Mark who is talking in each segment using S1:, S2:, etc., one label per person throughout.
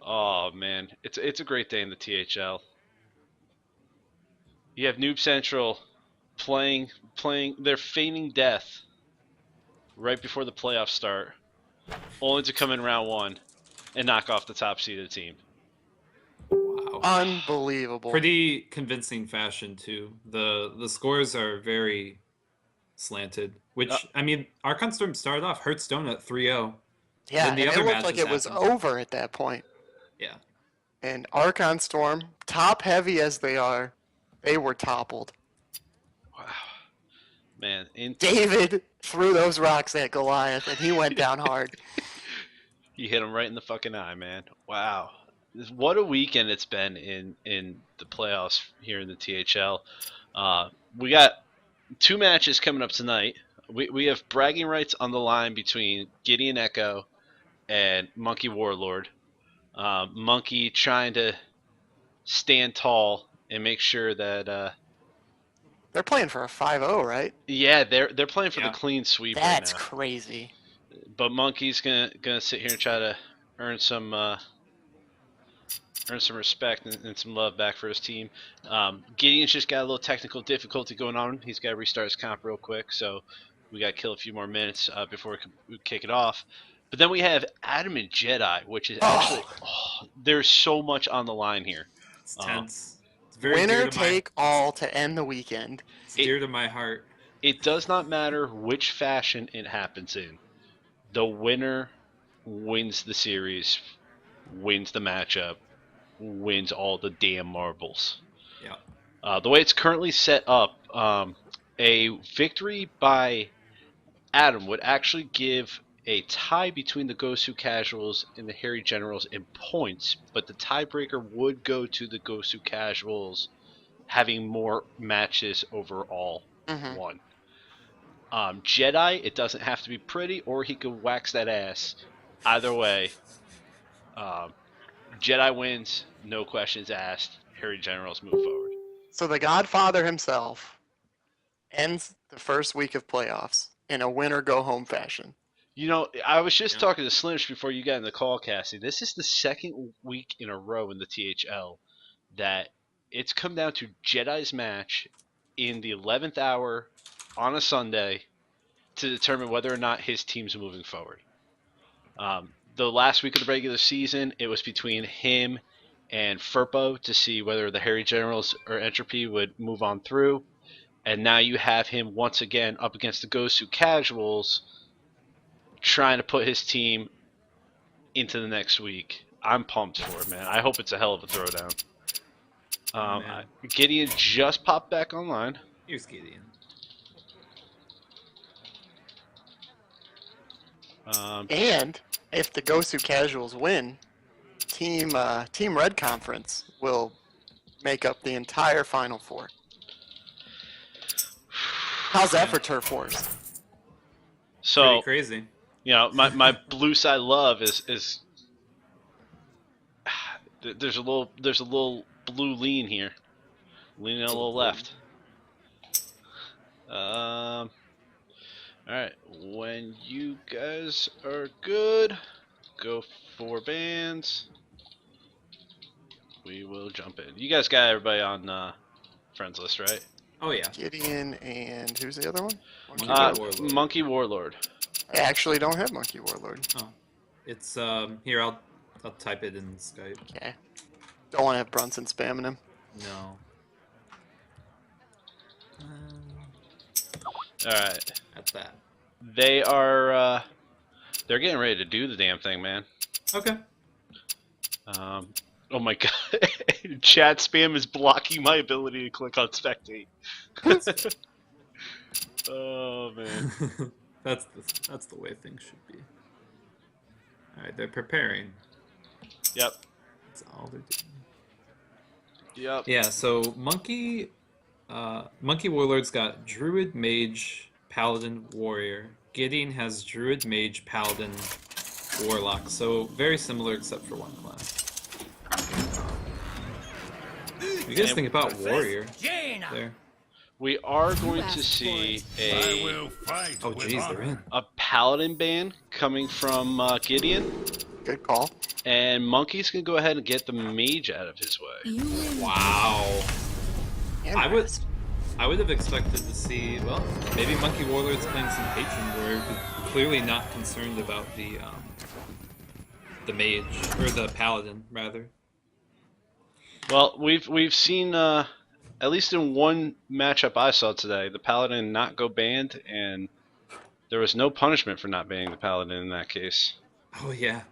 S1: Oh man, it's a great day in the THL. You have Noob Central playing. They're feigning death right before the playoffs start, only to come in round one and knock off the top seeded team.
S2: Wow.
S3: Unbelievable.
S2: Pretty convincing fashion too. The scores are very slanted. Which I mean, Archon Storm started off Hearthstone at 3-0.
S3: Yeah,
S2: Then the
S3: and
S2: other
S3: it looked like
S2: matches
S3: it was
S2: happened.
S3: over at that point.
S2: Yeah.
S3: And Archon Storm, top heavy as they are, they were toppled.
S1: Wow, man.
S3: David threw those rocks at Goliath, and he went down hard.
S1: He hit him right in the fucking eye, man. Wow. What a weekend it's been in the playoffs here in the THL. We got 2 matches coming up tonight. We have bragging rights on the line between Gideoneko and MonkeyWarlord. Monkey trying to stand tall and make sure that
S3: They're playing for a 5-0, right?
S1: yeah, they're playing for the clean sweep
S3: That's
S1: right now.
S3: crazy.
S1: But Monkey's gonna sit here and try to earn some respect and some love back for his team. Gideon's just got a little technical difficulty going on. He's got to restart his comp real quick, so we got to kill a few more minutes before we kick it off. But then we have Adam and Jedi, which is actually there's so much on the line here.
S2: It's tense. It's very
S3: Winner take all to end the weekend.
S2: It's dear to my heart.
S1: It does not matter which fashion it happens in. The winner wins the series, wins the matchup, wins all the damn marbles.
S2: Yeah.
S1: The way it's currently set up, a victory by Adam would actually give a tie between the Gosu Casuals and the Harry Generals in points, but the tiebreaker would go to the Gosu Casuals having more matches overall won. Jedi, it doesn't have to be pretty, or he could wax that ass. Either way, Jedi wins, no questions asked. Harry Generals move forward.
S3: So the Godfather himself ends the first week of playoffs in a winner-go-home fashion.
S1: You know, I was just talking to Slimsh before you got in the call, Cassie. This is the second week in a row in the THL that it's come down to Jedi's match in the 11th hour on a Sunday to determine whether or not his team's moving forward. The last week of the regular season, it was between him and Furpo to see whether the Harry Generals or Entropy would move on through. And now you have him once again up against the Gosu Casuals trying to put his team into the next week. I'm pumped for it, man. I hope it's a hell of a throwdown. Gideon just popped back online.
S2: Here's Gideon.
S3: And if the Gosu Casuals win, Team Red Conference will make up the entire Final Four. How's that for Turf Wars?
S1: So
S2: pretty crazy.
S1: You know, my blue side love is there's a little blue lean here, leaning a little left. All right, when you guys are good, go 4 bands. We will jump in. You guys got everybody on friends list, right?
S2: Oh yeah.
S3: Gideon and who's the other one?
S1: MonkeyWarlord.
S3: I actually don't have MonkeyWarlord.
S2: Oh, it's here. I'll type it in Skype.
S3: Okay. Don't want to have Brunson spamming him.
S2: No.
S1: All right.
S2: At that.
S1: They are. They're getting ready to do the damn thing, man.
S2: Okay.
S1: Oh my god. Chat spam is blocking my ability to click on spectate. Oh man.
S2: That's the way things should be. All right, they're preparing.
S1: Yep.
S2: That's all they're doing.
S1: Yep.
S2: Yeah. So MonkeyWarlord's got Druid, Mage, Paladin, Warrior. Gideon has Druid, Mage, Paladin, Warlock. So very similar except for one class. What do you guys think about Warrior there?
S1: We are going to see
S2: Oh geez, they're in.
S1: a Paladin ban coming from Gideon.
S3: Good call.
S1: And Monkey's gonna go ahead and get the mage out of his way.
S2: Wow.
S3: Interesting.
S2: I would have expected to see, well, maybe MonkeyWarlord's playing some Patron Warrior, but clearly not concerned about the mage, or the paladin, rather.
S1: Well, we've seen at least in one matchup I saw today, the paladin not go banned, and there was no punishment for not banning the paladin in that case.
S2: Oh, yeah.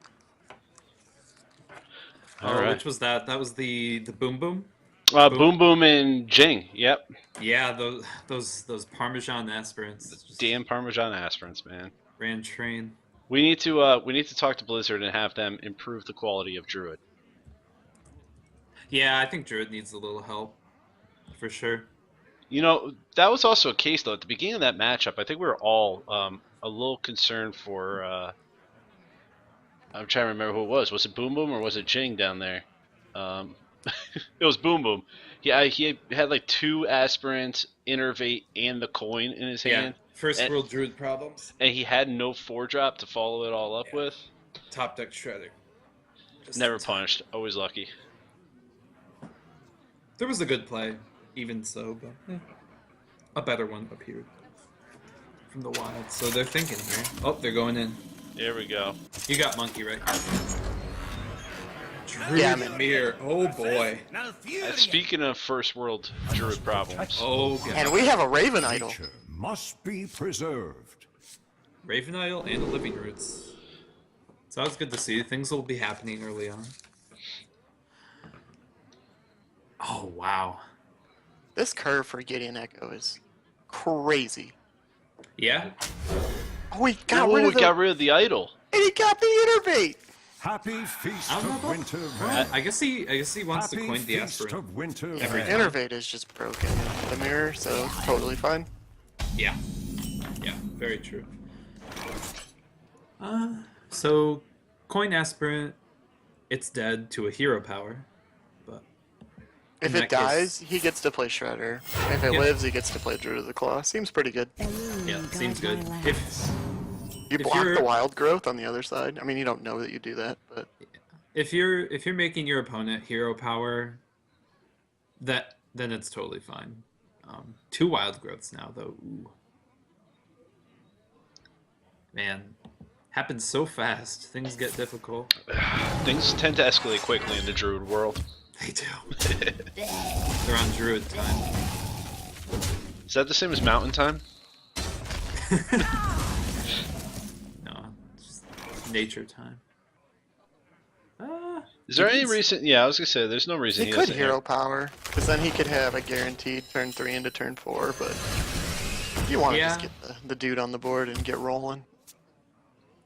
S1: All
S2: Oh,
S1: right.
S2: which was that? That was the Boom Boom?
S1: Boom Boom and Jing. Yep.
S2: Yeah, those Parmesan aspirants. Just
S1: Damn Parmesan aspirants, man.
S2: ran train.
S1: We need to talk to Blizzard and have them improve the quality of Druid.
S2: Yeah, I think Druid needs a little help, for sure.
S1: You know, that was also a case though. At the beginning of that matchup, I think we were all a little concerned for. I'm trying to remember who it was. Was it Boom Boom or was it Jing down there? It was Boom Boom. Yeah, he had like 2 aspirants, Innervate, and the coin in his hand.
S2: First world Druid problems.
S1: And he had no 4-drop to follow it all up with.
S2: Top deck shredder.
S1: Never punished. Always lucky.
S2: There was a good play, even so, but a better one appeared from the wild. So they're thinking here. Oh, they're going in.
S1: There we go.
S2: You got Monkey right.
S3: Yeah,
S2: Druid Mirror. Oh boy.
S1: Speaking of first world Druid problems.
S2: Oh god.
S3: And we have a Raven Idol.
S4: Nature must be preserved.
S2: Raven Idol and a Living Roots. So that was good to see. Things will be happening early on. Oh wow.
S3: This curve for Gideoneko is crazy.
S2: Yeah.
S3: Oh, he got rid of the
S1: idol.
S3: and he got the Innervate.
S4: Happy feast
S2: I don't know
S4: of
S2: about-
S4: winter.
S2: I guess he wants to
S4: Happy
S2: coin the
S4: feast
S2: aspirant.
S4: of winter.
S2: Every time.
S3: Innervate is just broken in the mirror, so totally fine.
S2: Yeah. Yeah, very true. So coin aspirant, it's dead to a hero power, but
S3: If
S2: in
S3: it
S2: that
S3: dies,
S2: case-
S3: he gets to play Shredder. If it
S2: Yeah.
S3: lives, he gets to play Druid of the Claw. Seems pretty good.
S2: yeah, seems good. If
S3: You
S2: If
S3: block
S2: you're-
S3: the wild growth on the other side. I mean, you don't know that you do that, but
S2: you're making your opponent hero power, then it's totally fine. 2 wild growths now though. Ooh. Man, happens so fast. Things get difficult.
S1: Things tend to escalate quickly in the Druid world.
S2: They do. They're on Druid time.
S1: Is that the same as Mountain Time?
S2: No, it's just nature time.
S1: Is there any
S2: Yes.
S1: reason? Yeah, I was gonna say there's no reason
S3: he
S1: he
S3: could
S1: doesn't
S3: hero power, because then he could have a guaranteed turn 3 into turn 4, but you want to just
S2: Yeah.
S3: get the dude on the board and get rolling.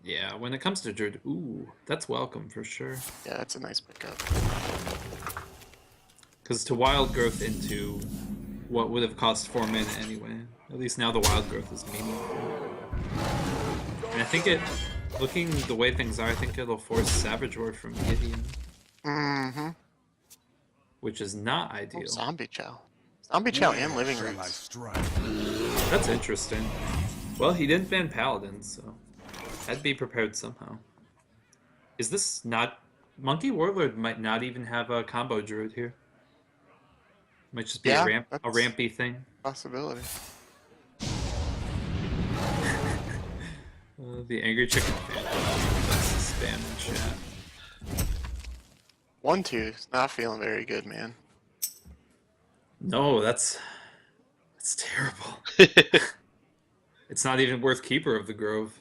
S2: Yeah, when it comes to Druid, ooh, that's welcome for sure.
S3: Yeah, that's a nice pickup.
S2: Because to wild growth into what would have cost 4 mana anyway. At least now the wild growth is meaningful. And I think looking the way things are, I think it'll force Savage War from Gideon,
S3: Mm-hmm.
S2: which is not
S3: Oh,
S2: ideal.
S3: Zombie Chow. Zombie Chow and Living
S4: Shall I
S3: Roots.
S4: strike?
S2: That's interesting. Well, he didn't ban Paladin, so I'd be prepared somehow. Is this not... MonkeyWarlord might not even have a combo Druid here. Might just be
S3: Yeah,
S2: a
S3: that's-
S2: rampy thing.
S3: Possibility.
S2: The Angry Chicken fan. That's spam in chat.
S3: 1-2's not feeling very good, man.
S2: No, that's terrible. It's not even worth Keeper of the Grove.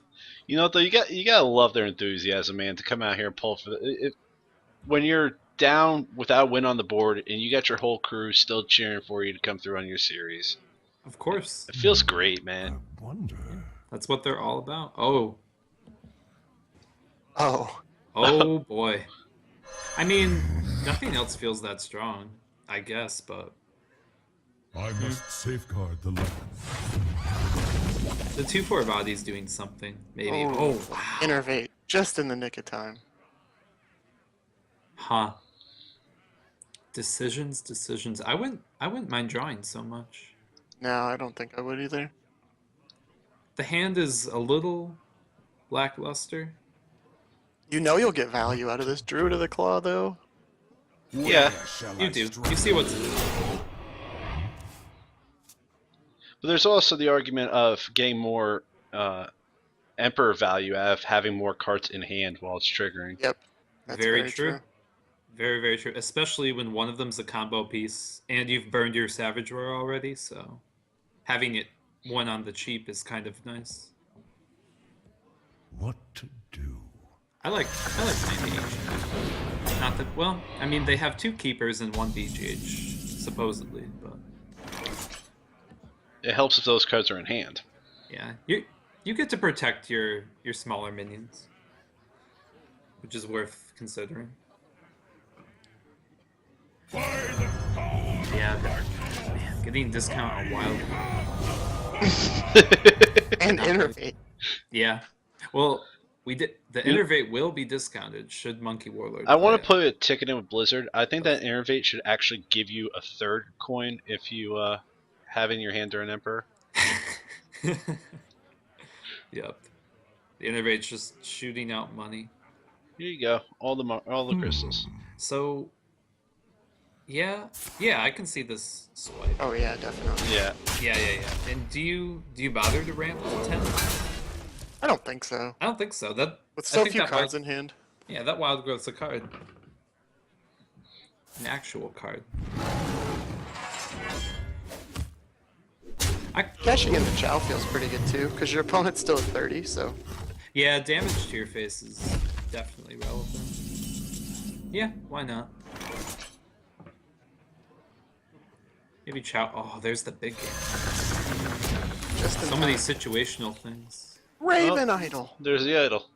S1: You know, though, you gotta love their enthusiasm, man, to come out here and pull for when you're down without a win on the board and you got your whole crew still cheering for you to come through on your series.
S2: Of course.
S1: It feels great, man.
S4: I wonder.
S2: That's what they're all about. Oh.
S3: Oh.
S2: Oh boy. I mean, nothing else feels that strong, I guess, but
S4: I must safeguard the land.
S2: the 2/4 body's doing something, maybe.
S3: Oh.
S2: Oh, wow.
S3: Innervate. Just in the nick of time.
S2: Huh. Decisions. I wouldn't mind drawing so much.
S3: No, I don't think I would either.
S2: The hand is a little lackluster.
S3: You know you'll get value out of this Druid of the Claw, though.
S1: Yeah.
S4: Where shall
S2: You
S4: I
S2: do.
S4: strike?
S2: You see what's in it.
S1: But there's also the argument of getting more Emperor value out of having more cards in hand while it's triggering.
S3: Yep. That's
S2: Very true. Very, very true. Especially when one of them's a combo piece and you've burned your Savage Roar already, so having it one on the cheap is kind of nice.
S4: What to do?
S2: I like playing BGH. Not that well, I mean they have 2 keepers and 1 BGH, supposedly, but
S1: It helps if those cards are in hand.
S2: yeah. You get to protect your smaller minions. Which is worth considering. Yeah, man, getting discount on wild.
S3: And Innervate.
S2: Yeah. Well, we did the Innervate will be discounted should MonkeyWarlord.
S1: I want
S2: play
S1: to put a ticket in with Blizzard. I think that Innervate should actually give you a 3rd coin if you have it in your hand during Emperor.
S2: it. Yep. The Innervate's just shooting out money.
S1: Here you go, all the crystals.
S2: So yeah, I can see this swipe.
S3: Oh yeah, definitely.
S1: Yeah.
S2: Yeah. And do you bother to ramp to 10?
S3: I don't think so.
S2: I don't think so. That
S3: With
S2: I
S3: so
S2: think
S3: few
S2: that
S3: cards
S2: wild,
S3: in hand.
S2: Yeah, that Wild Growth's a card. An actual card.
S3: Cashing in the Chow feels pretty good too, because your opponent's still at 30, so.
S2: Yeah, damage to your face is definitely relevant. Yeah, why not? Maybe Chow. Oh, there's the big game.
S3: Just in
S2: So many
S3: time.
S2: situational things.
S3: Raven Idol.
S1: There's the idol.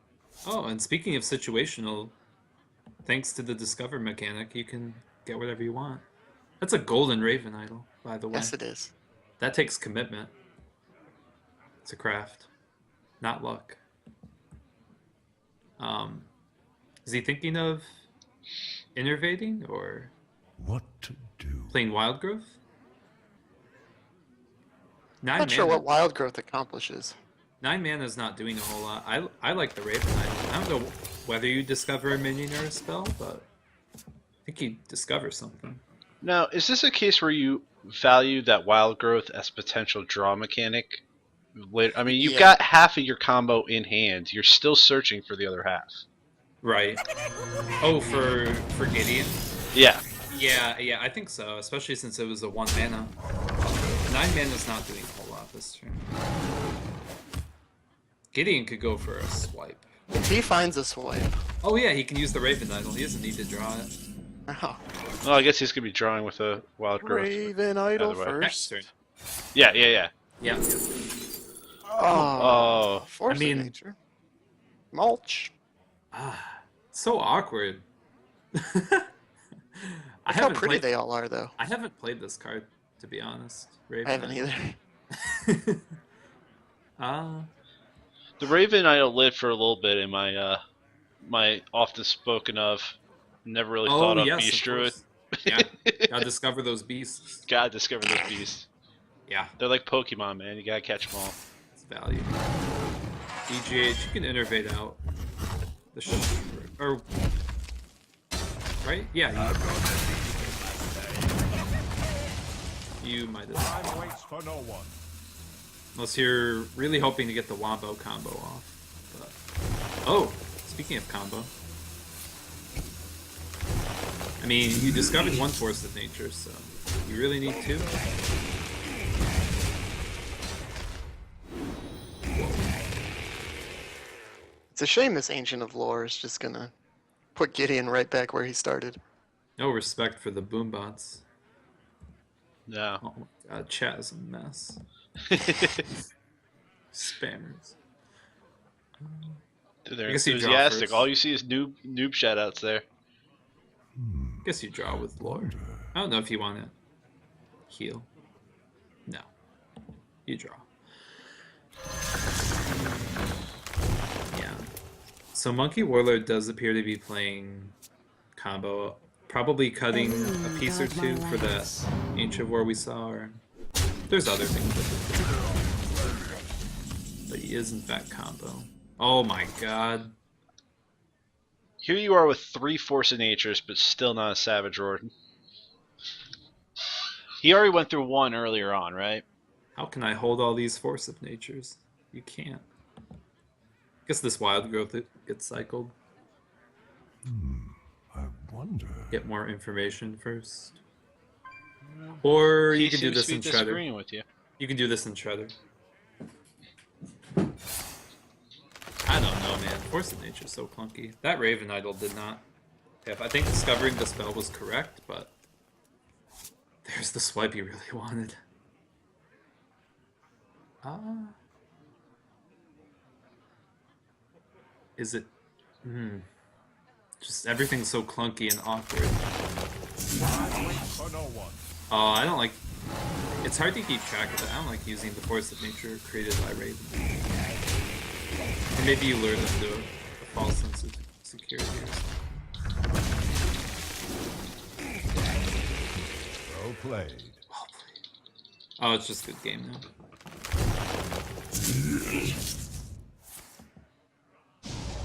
S2: Oh, and speaking of situational, thanks to the Discover mechanic, you can get whatever you want. That's a golden Raven idol, by the way.
S3: Yes, it is.
S2: That takes commitment. It's a craft, not luck. Is he thinking of innervating or
S4: What to do?
S2: playing Wild Growth?
S3: I'm not sure what Wild Growth accomplishes.
S2: 9 mana is not doing a whole lot. I like the Raven idol. I don't know whether you discover a minion or a spell, but I think you discover something.
S1: Now, is this a case where you value that Wild Growth as potential draw mechanic? I mean, you've
S3: Yeah.
S1: got half of your combo in hand. You're still searching for the other half.
S2: Right. Oh, for Gideon?
S1: Yeah.
S2: Yeah, I think so, especially since it was a 1 mana. 9 mana's not doing a whole lot this turn. Gideon could go for a swipe.
S3: If he finds a swipe.
S2: Oh yeah, he can use the Raven Idol. He doesn't need to draw it.
S3: Oh.
S1: Well, I guess he's gonna be drawing with a Wild Growth.
S3: Raven Idol
S1: By the way.
S2: Next
S3: first.
S2: turn.
S1: Yeah.
S2: Yeah.
S3: Oh.
S1: Oh.
S3: Force
S2: I mean-
S3: of nature. Mulch.
S2: So awkward. I
S3: Look how
S2: haven't
S3: pretty
S2: played.
S3: they all are, though.
S2: I haven't played this card, to be honest. Raven
S3: I haven't
S2: Idol.
S3: either.
S1: The Raven Idol lived for a little bit in my my often spoken of, never really thought of
S2: yes,
S1: Beast
S2: of
S1: Druid.
S2: course. Yeah, gotta discover those beasts.
S1: Gotta discover those beasts.
S2: Yeah,
S1: They're like Pokemon, man. You gotta catch them all.
S2: it's value. DGH, you can innervate out the or right? Yeah, you might as well.
S4: Time waits for no one.
S2: Unless you're really hoping to get the Wombo combo off. But... Oh, speaking of combo. I mean, you discovered 1 Force of Nature, so you really need 2.
S3: It's a shame this Ancient of Lore is just gonna put Gideon right back where he started.
S2: No respect for the boombots.
S1: No.
S2: Oh my god, chat is a mess. Spammers.
S1: Dude, they're
S2: I guess you draw
S1: enthusiastic.
S2: first.
S1: All you see is noob shoutouts there.
S2: Guess you draw with Lore. I don't know if you want to heal. No. You draw. Yeah. So MonkeyWarlord does appear to be playing combo. Probably cutting a piece or 2 for that Ancient War we saw, or there's other things that but he is in fact combo. Oh my god.
S1: Here you are with 3 Force of Natures, but still not a Savage Roar. He already went through 1 earlier on, right?
S2: How can I hold all these Force of Natures? You can't. Guess this Wild Growth gets cycled.
S4: I wonder.
S2: Get more information first. Or
S1: He
S2: you can do
S1: seems
S2: this
S1: to be
S2: in Shredder.
S1: disagreeing with you.
S2: You can do this in Shredder. I don't know, man. Force of Nature is so clunky. That Raven Idol did not have. I think discovering the spell was correct, but there's the swipe you really wanted. Is it? Just everything's so clunky and awkward.
S4: For no one.
S2: Oh, I don't like. It's hard to keep track of it. I don't like using the Force of Nature created by Raven. And maybe you lure them to a false sense of security or something.
S4: Well played.
S2: Well played. Oh, it's just a good game now.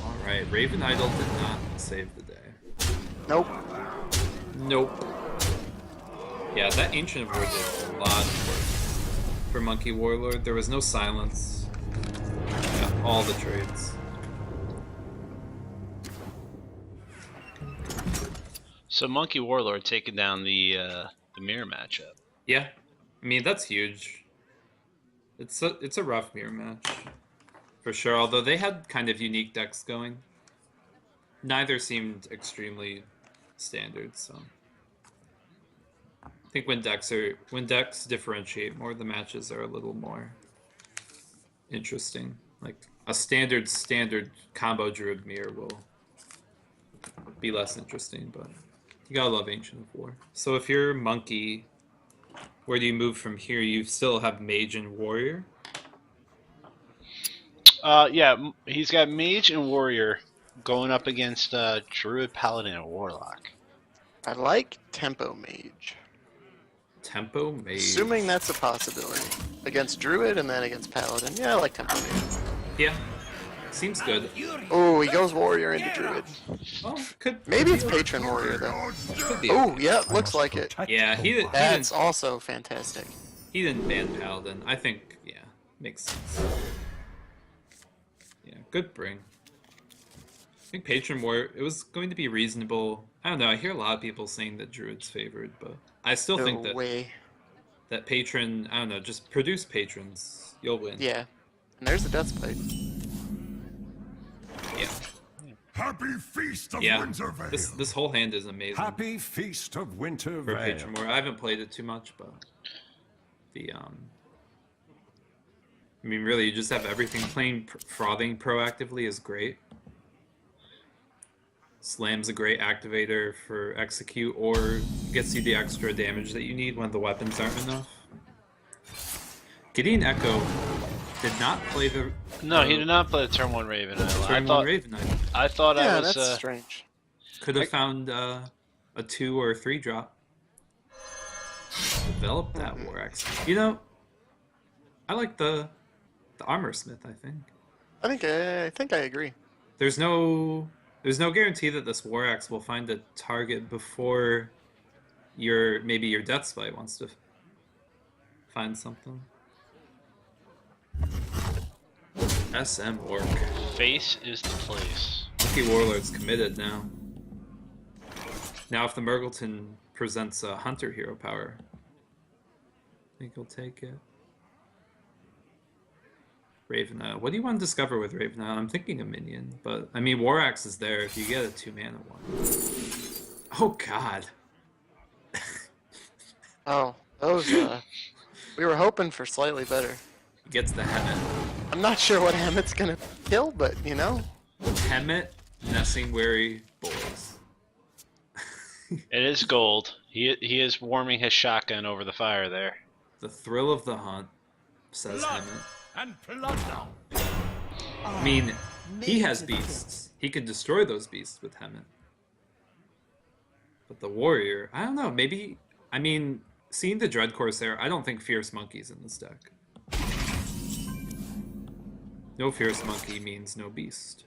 S2: Alright, Raven Idol did not save the day.
S3: Nope.
S2: Nope. Yeah, that Ancient of War did a lot of work. For MonkeyWarlord, there was no silence. Got all the trades.
S1: So MonkeyWarlord taking down the mirror matchup.
S2: Yeah, I mean that's huge. It's a rough mirror match, for sure. Although they had kind of unique decks going. Neither seemed extremely standard, so I think when decks differentiate more, the matches are a little more interesting. Like a standard combo Druid mirror will be less interesting, but you gotta love Ancient of War. So if you're Monkey, where do you move from here? You still have Mage and Warrior?
S1: Yeah, he's got Mage and Warrior going up against Druid, Paladin, and Warlock.
S3: I like Tempo Mage.
S2: Tempo Mage.
S3: Assuming that's a possibility. Against Druid and then against Paladin. Yeah, I like Tempo Mage.
S2: Yeah. Seems good.
S3: Oh, he goes Warrior into Druid.
S2: Oh, could
S3: Maybe it's Patron Warrior, though.
S2: could be.
S3: Oh, yeah, looks like it.
S2: Yeah,
S3: That's also fantastic.
S2: he didn't ban Paladin. I think, yeah, makes sense. Yeah, good bring. I think Patron Warrior, it was going to be reasonable. I don't know, I hear a lot of people saying that Druid's favored, but I still think
S3: No
S2: that
S3: way.
S2: that Patron, I don't know, just produce Patrons. You'll win.
S3: Yeah. And there's the Death Plate.
S2: Yeah.
S4: Happy Feast of
S2: Yeah.
S4: Wintervale.
S2: This whole hand is amazing.
S4: Happy Feast of
S2: For
S4: Wintervale.
S2: Patron Warrior. I haven't played it too much, but the I mean, really, you just have everything. Playing Frothing proactively is great. Slam's a great activator for execute, or gets you the extra damage that you need when the weapons aren't enough. Gideoneko did not play the.
S1: No, he did not play the turn 1 Raven Idol.
S2: Turn one Raven Idol.
S1: I thought
S3: Yeah,
S1: I was.
S3: that's strange.
S2: Could have found a 2 or 3 drop. Develop that War Axe. You know, I like the Armor Smith. I
S3: I agree.
S2: there's no guarantee that this War Axe will find a target before maybe your Death Spite wants to find something. SM Orc.
S1: Face is the place.
S2: MonkeyWarlord's committed now. Now if the Murgleton presents a Hunter hero power, I think he'll take it. Raven Isle. What do you want to discover with Raven Isle? I'm thinking a minion, but I mean War Axe is there if you get a 2-mana one. Oh god.
S3: Oh, those, we were hoping for slightly better.
S2: He gets the Hemet.
S3: I'm not sure what Hammett's gonna kill, but, you know.
S2: Hemet, Nessingwary, Boys.
S1: It is gold. He is warming his shotgun over the fire there.
S2: The thrill of the hunt, says
S4: Blood
S2: Hemet.
S4: and blood now.
S2: I mean, he has beasts. He can destroy those beasts with Hemet. But the warrior, I don't know, maybe, I mean, seeing the Dread Corsair, I don't think Fierce Monkey's in this deck. No Fierce Monkey means no beast.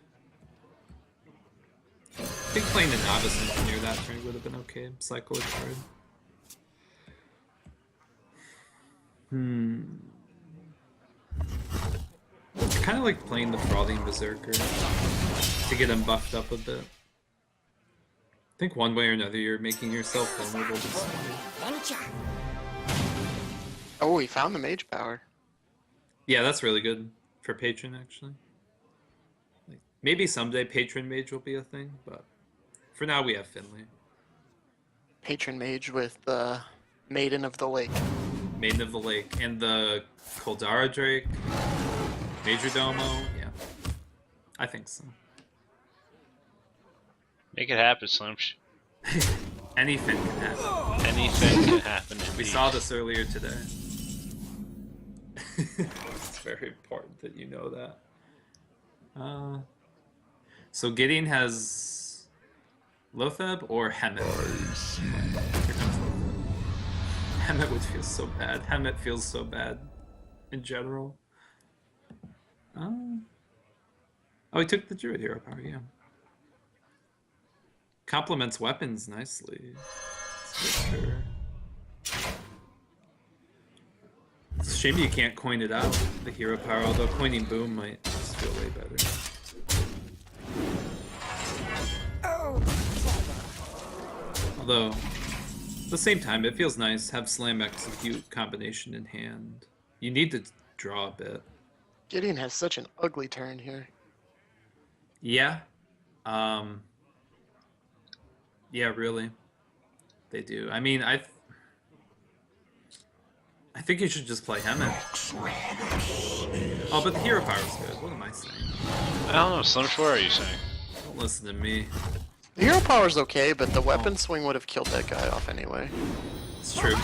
S2: think playing the Novice Engineer that turn would have been okay. Cycle a card. I kind of like playing the Frothing Berserker to get him buffed up a bit. I think one way or another you're making yourself vulnerable to something.
S3: Oh, he found the mage power.
S2: Yeah, that's really good for Patron, actually. Like, maybe someday Patron Mage will be a thing, but for now we have Finley.
S3: Patron mage with the Maiden of the Lake.
S2: Maiden of the Lake, and the Koldara Drake, Major Domo, yeah. I think so.
S1: Make it happen, Slimsh.
S2: Anything can happen.
S1: Anything can happen.
S2: We
S1: Indeed.
S2: saw this earlier today. It's very important that you know that. So Gideon has Lotheb or Hemet. Hemet would feel so bad. Hemet feels so bad in general. Oh, he took the Druid Hero Power, yeah. Complements weapons nicely. That's for sure. It's a shame you can't coin it out, the Hero Power, although coining Boom might just feel way better. Although, at the same time, it feels nice have Slam Execute combination in hand. You need to draw a bit.
S3: Gideon has such an ugly turn here.
S2: Yeah. Yeah, really. They do. I mean, I think you should just play Hemet. Oh, but the Hero Power is good. What am I saying?
S1: I don't know, Slimsh, what are you saying?
S2: Don't listen to me.
S3: The hero power's okay, but the weapon swing would have killed that guy off anyway.
S2: It's true.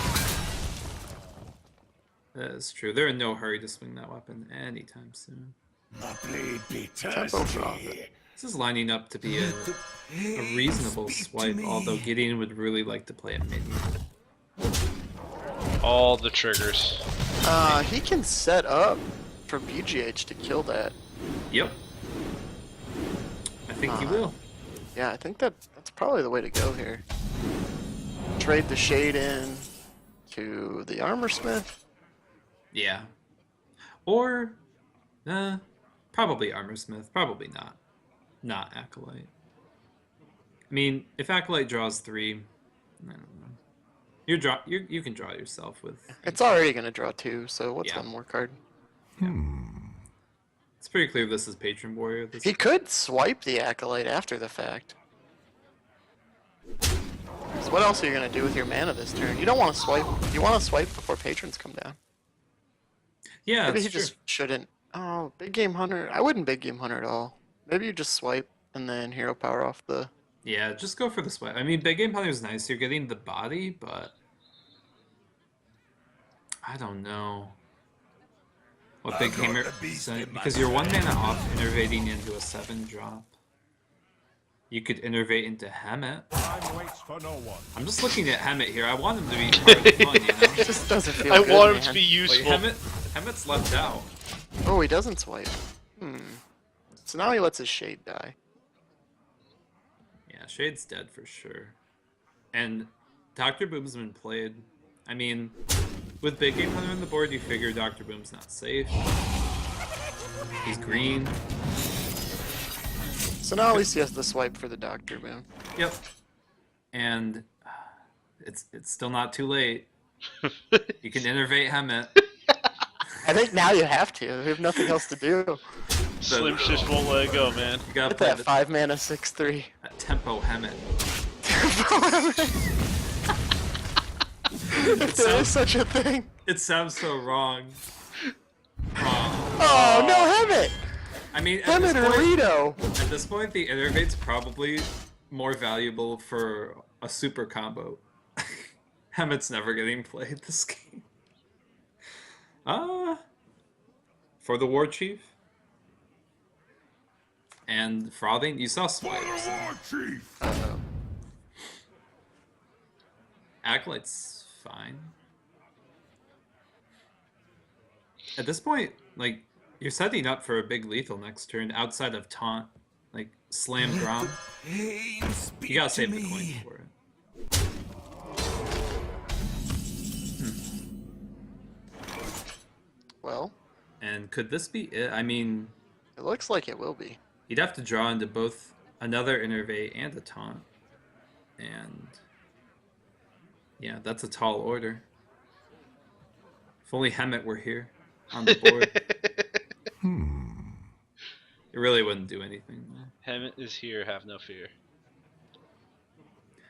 S2: That is true. They're in no hurry to swing that weapon anytime soon.
S4: The blade be
S3: Tempo drop.
S2: This is lining up to be a reasonable swipe, although Gideon would really like to play a minion.
S1: All the triggers.
S3: He can set up for BGH to kill that.
S2: Yep. I think he will.
S3: Yeah, I think that's probably the way to go here. Trade the Shade in to the Armorsmith.
S2: Yeah. Or, probably Armorsmith. Probably not. Not Acolyte. I mean, if Acolyte draws 3, I don't know. You can draw yourself with.
S3: It's already gonna draw 2, so what's
S2: Yeah.
S3: one more card?
S2: It's pretty clear this is Patron Warrior.
S3: He could swipe the Acolyte after the fact. So what else are you gonna do with your mana this turn? You don't want to swipe. You want to swipe before patrons come down.
S2: Yeah,
S3: Maybe he
S2: that's true.
S3: just shouldn't. Oh, Big Game Hunter. I wouldn't Big Game Hunter at all. Maybe you just swipe and then hero power off the.
S2: Yeah, just go for the swipe. I mean, Big Game Hunter is nice. You're getting the body, but I don't know what Big Gamer said, because you're 1 mana off innervating into a 7-drop. You could innervate into Hemet.
S4: Time waits for no one.
S2: I'm just looking at Hemet here. I want him to be part of the fun, you know?
S3: It just doesn't feel
S1: I
S3: good,
S1: want him
S3: man.
S1: to be
S2: Like,
S1: useful.
S2: Hemet's left out.
S3: Oh, he doesn't swipe. So now he lets his Shade die.
S2: Yeah, Shade's dead for sure. And Dr. Boom's been played. I mean, with Big Game Hunter on the board, you figure Dr. Boom's not safe. He's green.
S3: So now at least he has the swipe for the Doctor Boom.
S2: Yep. And it's still not too late. You can innervate Hemet.
S3: I think now you have to. You have nothing else to do.
S1: Slim just won't let it go, man.
S2: You gotta
S3: Get
S2: play
S3: that
S2: the
S3: 5 mana 6/3.
S2: tempo Hemet.
S3: If there is such a thing.
S2: It sounds so wrong.
S3: Oh, no, Hemet!
S2: I mean,
S3: Hemet or Rito!
S2: at this point, the innervate's probably more valuable for a super combo. Hemet's never getting played this game. For the War Chief. And Frothing, you saw
S4: For the
S2: swipes.
S4: war chief.
S3: Uh-oh.
S2: Acolyte's fine. At this point, like, you're setting up for a big lethal next turn outside of Taunt. Like, slam Grom. You gotta save the coin for it.
S3: Well,
S2: And could this be it? I mean,
S3: it looks like it will be.
S2: he'd have to draw into both another Innervate and a Taunt. And yeah, that's a tall order. If only Hemet were here on the board. It really wouldn't do anything, though.
S1: Hemet is here, have no fear.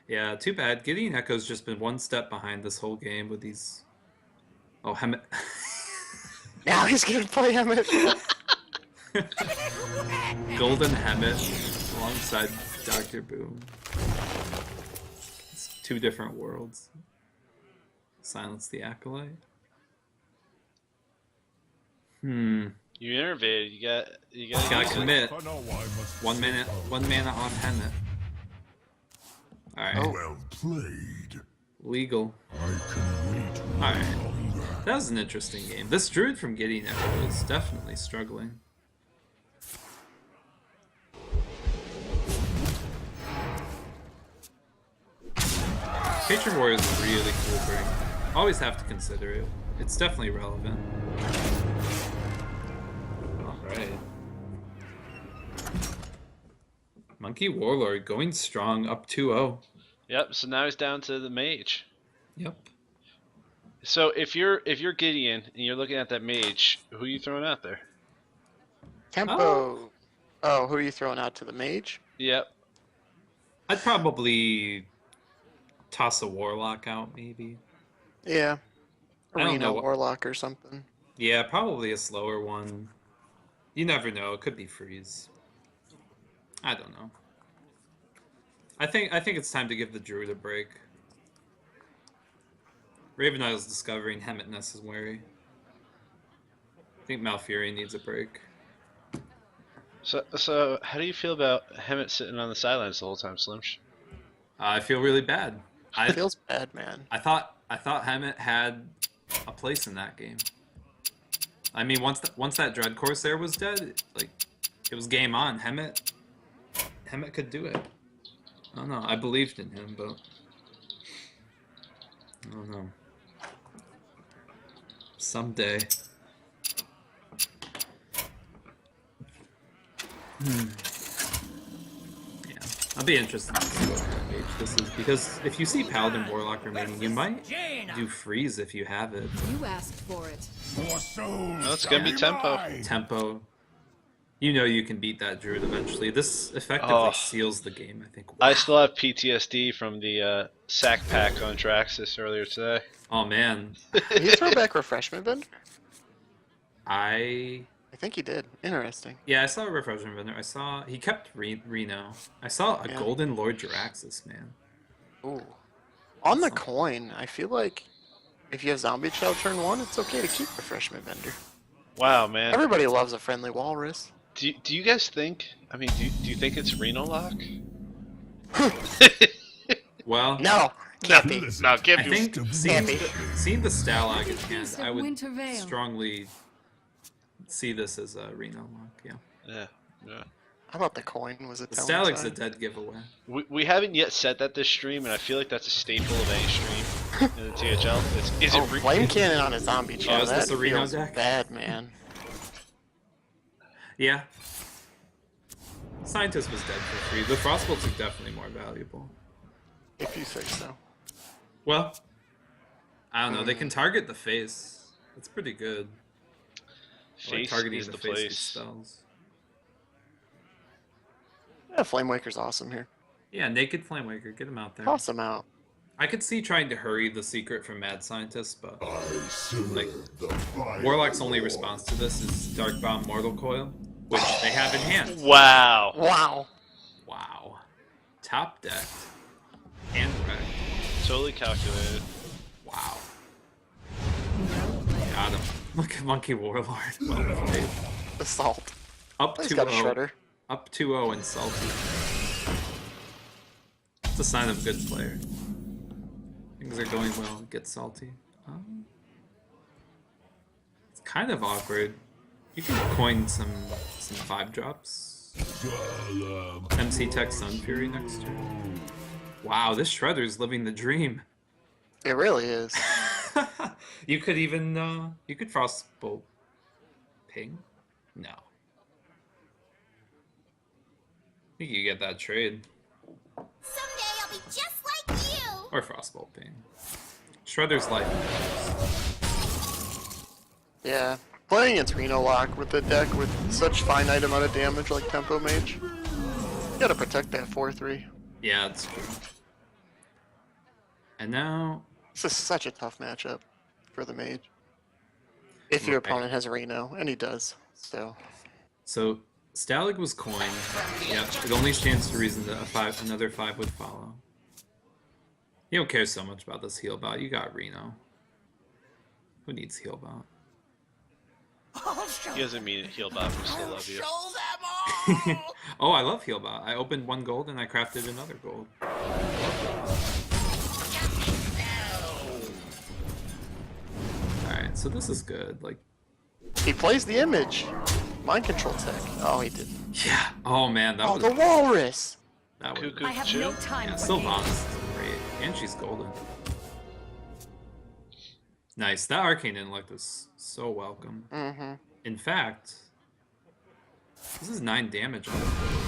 S2: Yeah, too bad. Gideoneko's just been one step behind this whole game with these... Oh, Hemet...
S3: Now he's gonna play Emmett.
S2: Golden Hemet alongside Dr. Boom. It's two different worlds. Silence the Acolyte.
S1: You innovated. You
S2: Gotta
S1: use it.
S2: commit.
S4: For no one must
S2: 1 minute, 1 mana on Hemet. Alright,
S4: well played.
S2: legal.
S4: I can wait
S2: Alright.
S4: longer.
S2: That was an interesting game. This druid from Gideoneko is definitely struggling. Patron Warrior is a really cool break. Always have to consider it. It's definitely relevant. Alright. MonkeyWarlord going strong, up 2-0.
S1: Yep. So now he's down to the mage.
S2: Yep.
S1: So if you're Gideon and you're looking at that mage, who are you throwing out there?
S3: Tempo. Oh, who are you throwing out to the mage?
S1: Yep.
S2: I'd probably toss a Warlock out, maybe.
S3: Yeah.
S2: I don't
S3: Arena
S2: know what-
S3: Warlock or something.
S2: Yeah, probably a slower one. You never know. It could be freeze. I don't know. I think it's time to give the druid a break. Raven Idol's discovering Hemet necessary. I think Malfurion needs a break.
S1: So how do you feel about Hemet sitting on the sidelines the whole time, Slimsh?
S2: I feel really bad.
S3: It feels bad, man.
S2: I thought Hemet had a place in that game. I mean, once that Dread Corsair was dead, like it was game on. Hemet could do it. I don't know. I believed in him, but I don't know. Someday. Yeah, I'll be interested to see what kind of mage this is, because if you see Paladin Warlock remaining, you might do freeze if you have it.
S5: You asked for it.
S4: For souls
S1: No, it's gonna be
S4: shall
S1: tempo.
S4: die.
S2: Tempo. You know you can beat that druid eventually. This effectively
S1: Oh.
S2: seals the game, I think.
S1: I still have PTSD from the sack pack on Draxus earlier today.
S2: Oh man,
S3: Did you throw back Refreshment Bender?
S2: I
S3: think he did. Interesting.
S2: I saw a refreshment vendor. I saw he kept Reno. I saw a
S3: Yeah.
S2: Golden Lord Jiraxis, man.
S3: Ooh. On the coin, I feel like if you have Zombie Child turn 1, it's okay to keep Refreshment Bender.
S1: Wow, man.
S3: Everybody loves a friendly walrus.
S1: Do you guys think? I mean, do you think it's Reno lock?
S2: Well,
S3: No, can't be.
S1: No, can't
S2: I
S1: be.
S2: think
S3: Can't be.
S2: seeing the Stalag in
S5: Use
S2: hand,
S5: of
S2: I would
S5: Winter Veil.
S2: strongly see this as a Reno lock. Yeah,
S1: Yeah.
S3: How about the coin? Was it
S2: the
S3: telling
S2: Stalag's a
S3: side?
S2: dead giveaway.
S1: We haven't yet said that this stream, and I feel like that's a staple of any stream in the THL. Is
S3: Oh,
S1: it
S3: Flame Cannon on a Zombie Child.
S2: is this
S3: That
S2: a Reno
S3: feels
S2: deck?
S3: bad, man.
S2: Yeah. Scientist was dead for free. The Frostbolts are definitely more valuable.
S3: If you say so.
S2: Well, I don't know. They can target the face. That's pretty good. I like
S1: Face
S2: targeting
S1: is
S2: the
S1: the
S2: face with
S1: place.
S2: spells.
S3: Yeah, Flame Waker's awesome here.
S2: Yeah, Naked Flamewaker, get him out there.
S3: Toss him out.
S2: I could see trying to hurry the secret from Mad Scientist, but
S4: I simmer
S2: Like,
S4: the fire
S2: Warlock's only
S4: of war.
S2: response to this is Dark Bomb Mortal Coil, which they have in hand.
S1: Wow.
S3: Wow.
S2: Wow. Top deck. And red.
S1: Totally calculated.
S2: Wow. Got him. Look at MonkeyWarlord. Well played.
S3: Assault.
S2: Up
S3: He's
S2: 2-0.
S3: got a shredder.
S2: Up 2-0 and salty. It's a sign of a good player. Things are going well. Get salty. It's kind of awkward. You can coin some 5 drops. MC Tech Sun Fury next turn. Wow, this Shredder's living the dream.
S3: It really is.
S2: You could even you could Frostbolt Ping? No. I think you get that trade.
S5: Someday I'll be just like you.
S2: Or Frostbolt Ping. Shredder's life.
S3: Yeah. Playing against Reno Lock with the deck with such finite amount of damage like Tempo Mage, you gotta protect that 4-3.
S2: Yeah, that's true. And now
S3: This is such a tough matchup for the Mage. If your opponent has Reno, and he does, so.
S2: So Stalag was coined. Yep, it only stands to reason that another 5 would follow. You don't care so much about this heal bot. You got Reno. Who needs heal bot?
S1: He doesn't mean it, Healbot. We still love you.
S2: Oh, I love heal bot. I opened 1 gold and I crafted another gold. Alright, so this is good. Like,
S3: He plays the image. Mind control tech. Oh, he didn't.
S2: yeah. Oh man, that
S3: Oh,
S2: was
S3: the walrus!
S2: that was
S1: Cuckoo
S5: I have
S1: Chill?
S5: no time
S2: yeah,
S5: for
S2: Sylvanas
S5: games.
S2: is great. And she's golden. Nice. That arcane intellect was so welcome.
S3: Mm-hmm.
S2: In fact, this is 9 damage on the board.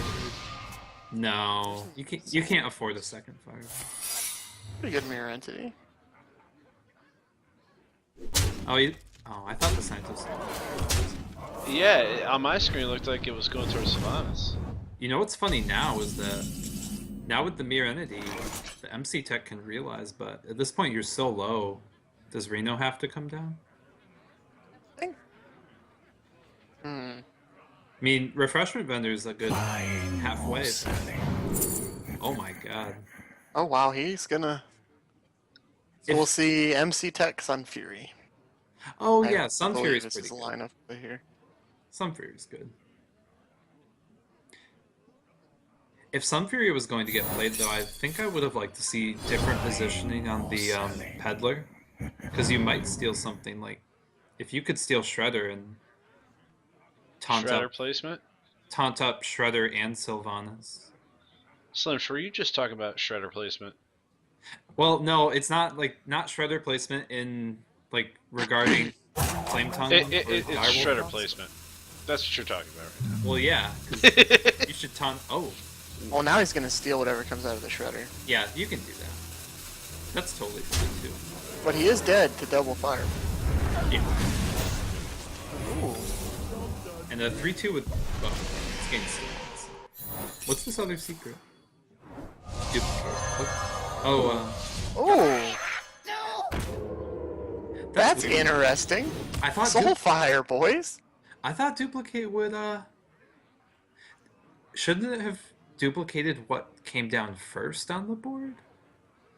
S2: No, you can't afford a second fire.
S3: Pretty good mirror entity.
S2: Oh, I thought the scientist.
S1: Yeah, on my screen it looked like it was going towards Sylvanas.
S2: You know what's funny now is that now with the mirror entity, the MC tech can realize, but at this point you're so low. Does Reno have to come down?
S3: I think. Hmm.
S2: I mean, refreshment vendor is a good halfway. Oh my god.
S3: Oh wow, he's gonna. So
S2: If-
S3: we'll see MC Tech Sun Fury.
S2: Oh
S3: I
S2: yeah, Sun
S3: believe
S2: Fury's
S3: this
S2: pretty
S3: is the
S2: good.
S3: lineup over here.
S2: Sun Fury's good. If Sun Fury was going to get played, though, I think I would have liked to see different positioning on the Peddler. Because you might steal something like... If you could steal Shredder and taunt
S1: Shredder
S2: up
S1: placement?
S2: Shredder and Sylvanas.
S1: Slims, were you just talking about Shredder placement?
S2: Well, no, it's not not Shredder placement in like regarding Flame Tongue.
S1: It's
S2: or Direwolf
S1: Shredder
S2: boss.
S1: placement. That's what you're talking about right
S2: Well, yeah, because you should taunt. Oh,
S3: Well, now he's gonna steal whatever comes out of the Shredder.
S2: yeah, you can do that. That's totally fine too.
S3: But he is dead to double fire.
S2: Yeah.
S3: Ooh.
S2: And a 3-2 with well, it's getting stats. What's this other secret? Duplicate.
S3: Oh, that's
S2: weird.
S3: interesting.
S2: I thought
S3: Soulfire, boys.
S2: I thought duplicate would shouldn't it have duplicated what came down first on the board?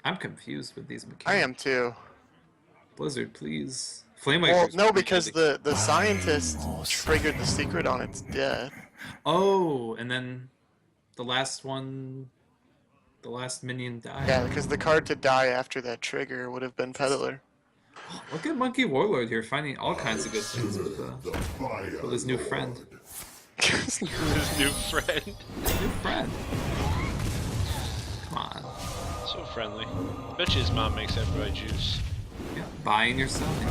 S2: I'm confused with these mechanics.
S3: I am too.
S2: Blizzard, please. Flame
S3: Well,
S2: Waker's
S3: no,
S2: pretty
S3: because
S2: good.
S3: the scientist triggered the secret on its death.
S2: Oh, and then the last one, the last minion died.
S3: Yeah, because the card to die after that trigger would have been Peddler.
S2: Look at MonkeyWarlord here, finding all kinds of good things with his new friend.
S1: His new friend.
S2: New friend. Come on.
S1: So friendly. Bet you his mom makes everybody juice.
S2: Yeah, buying or selling.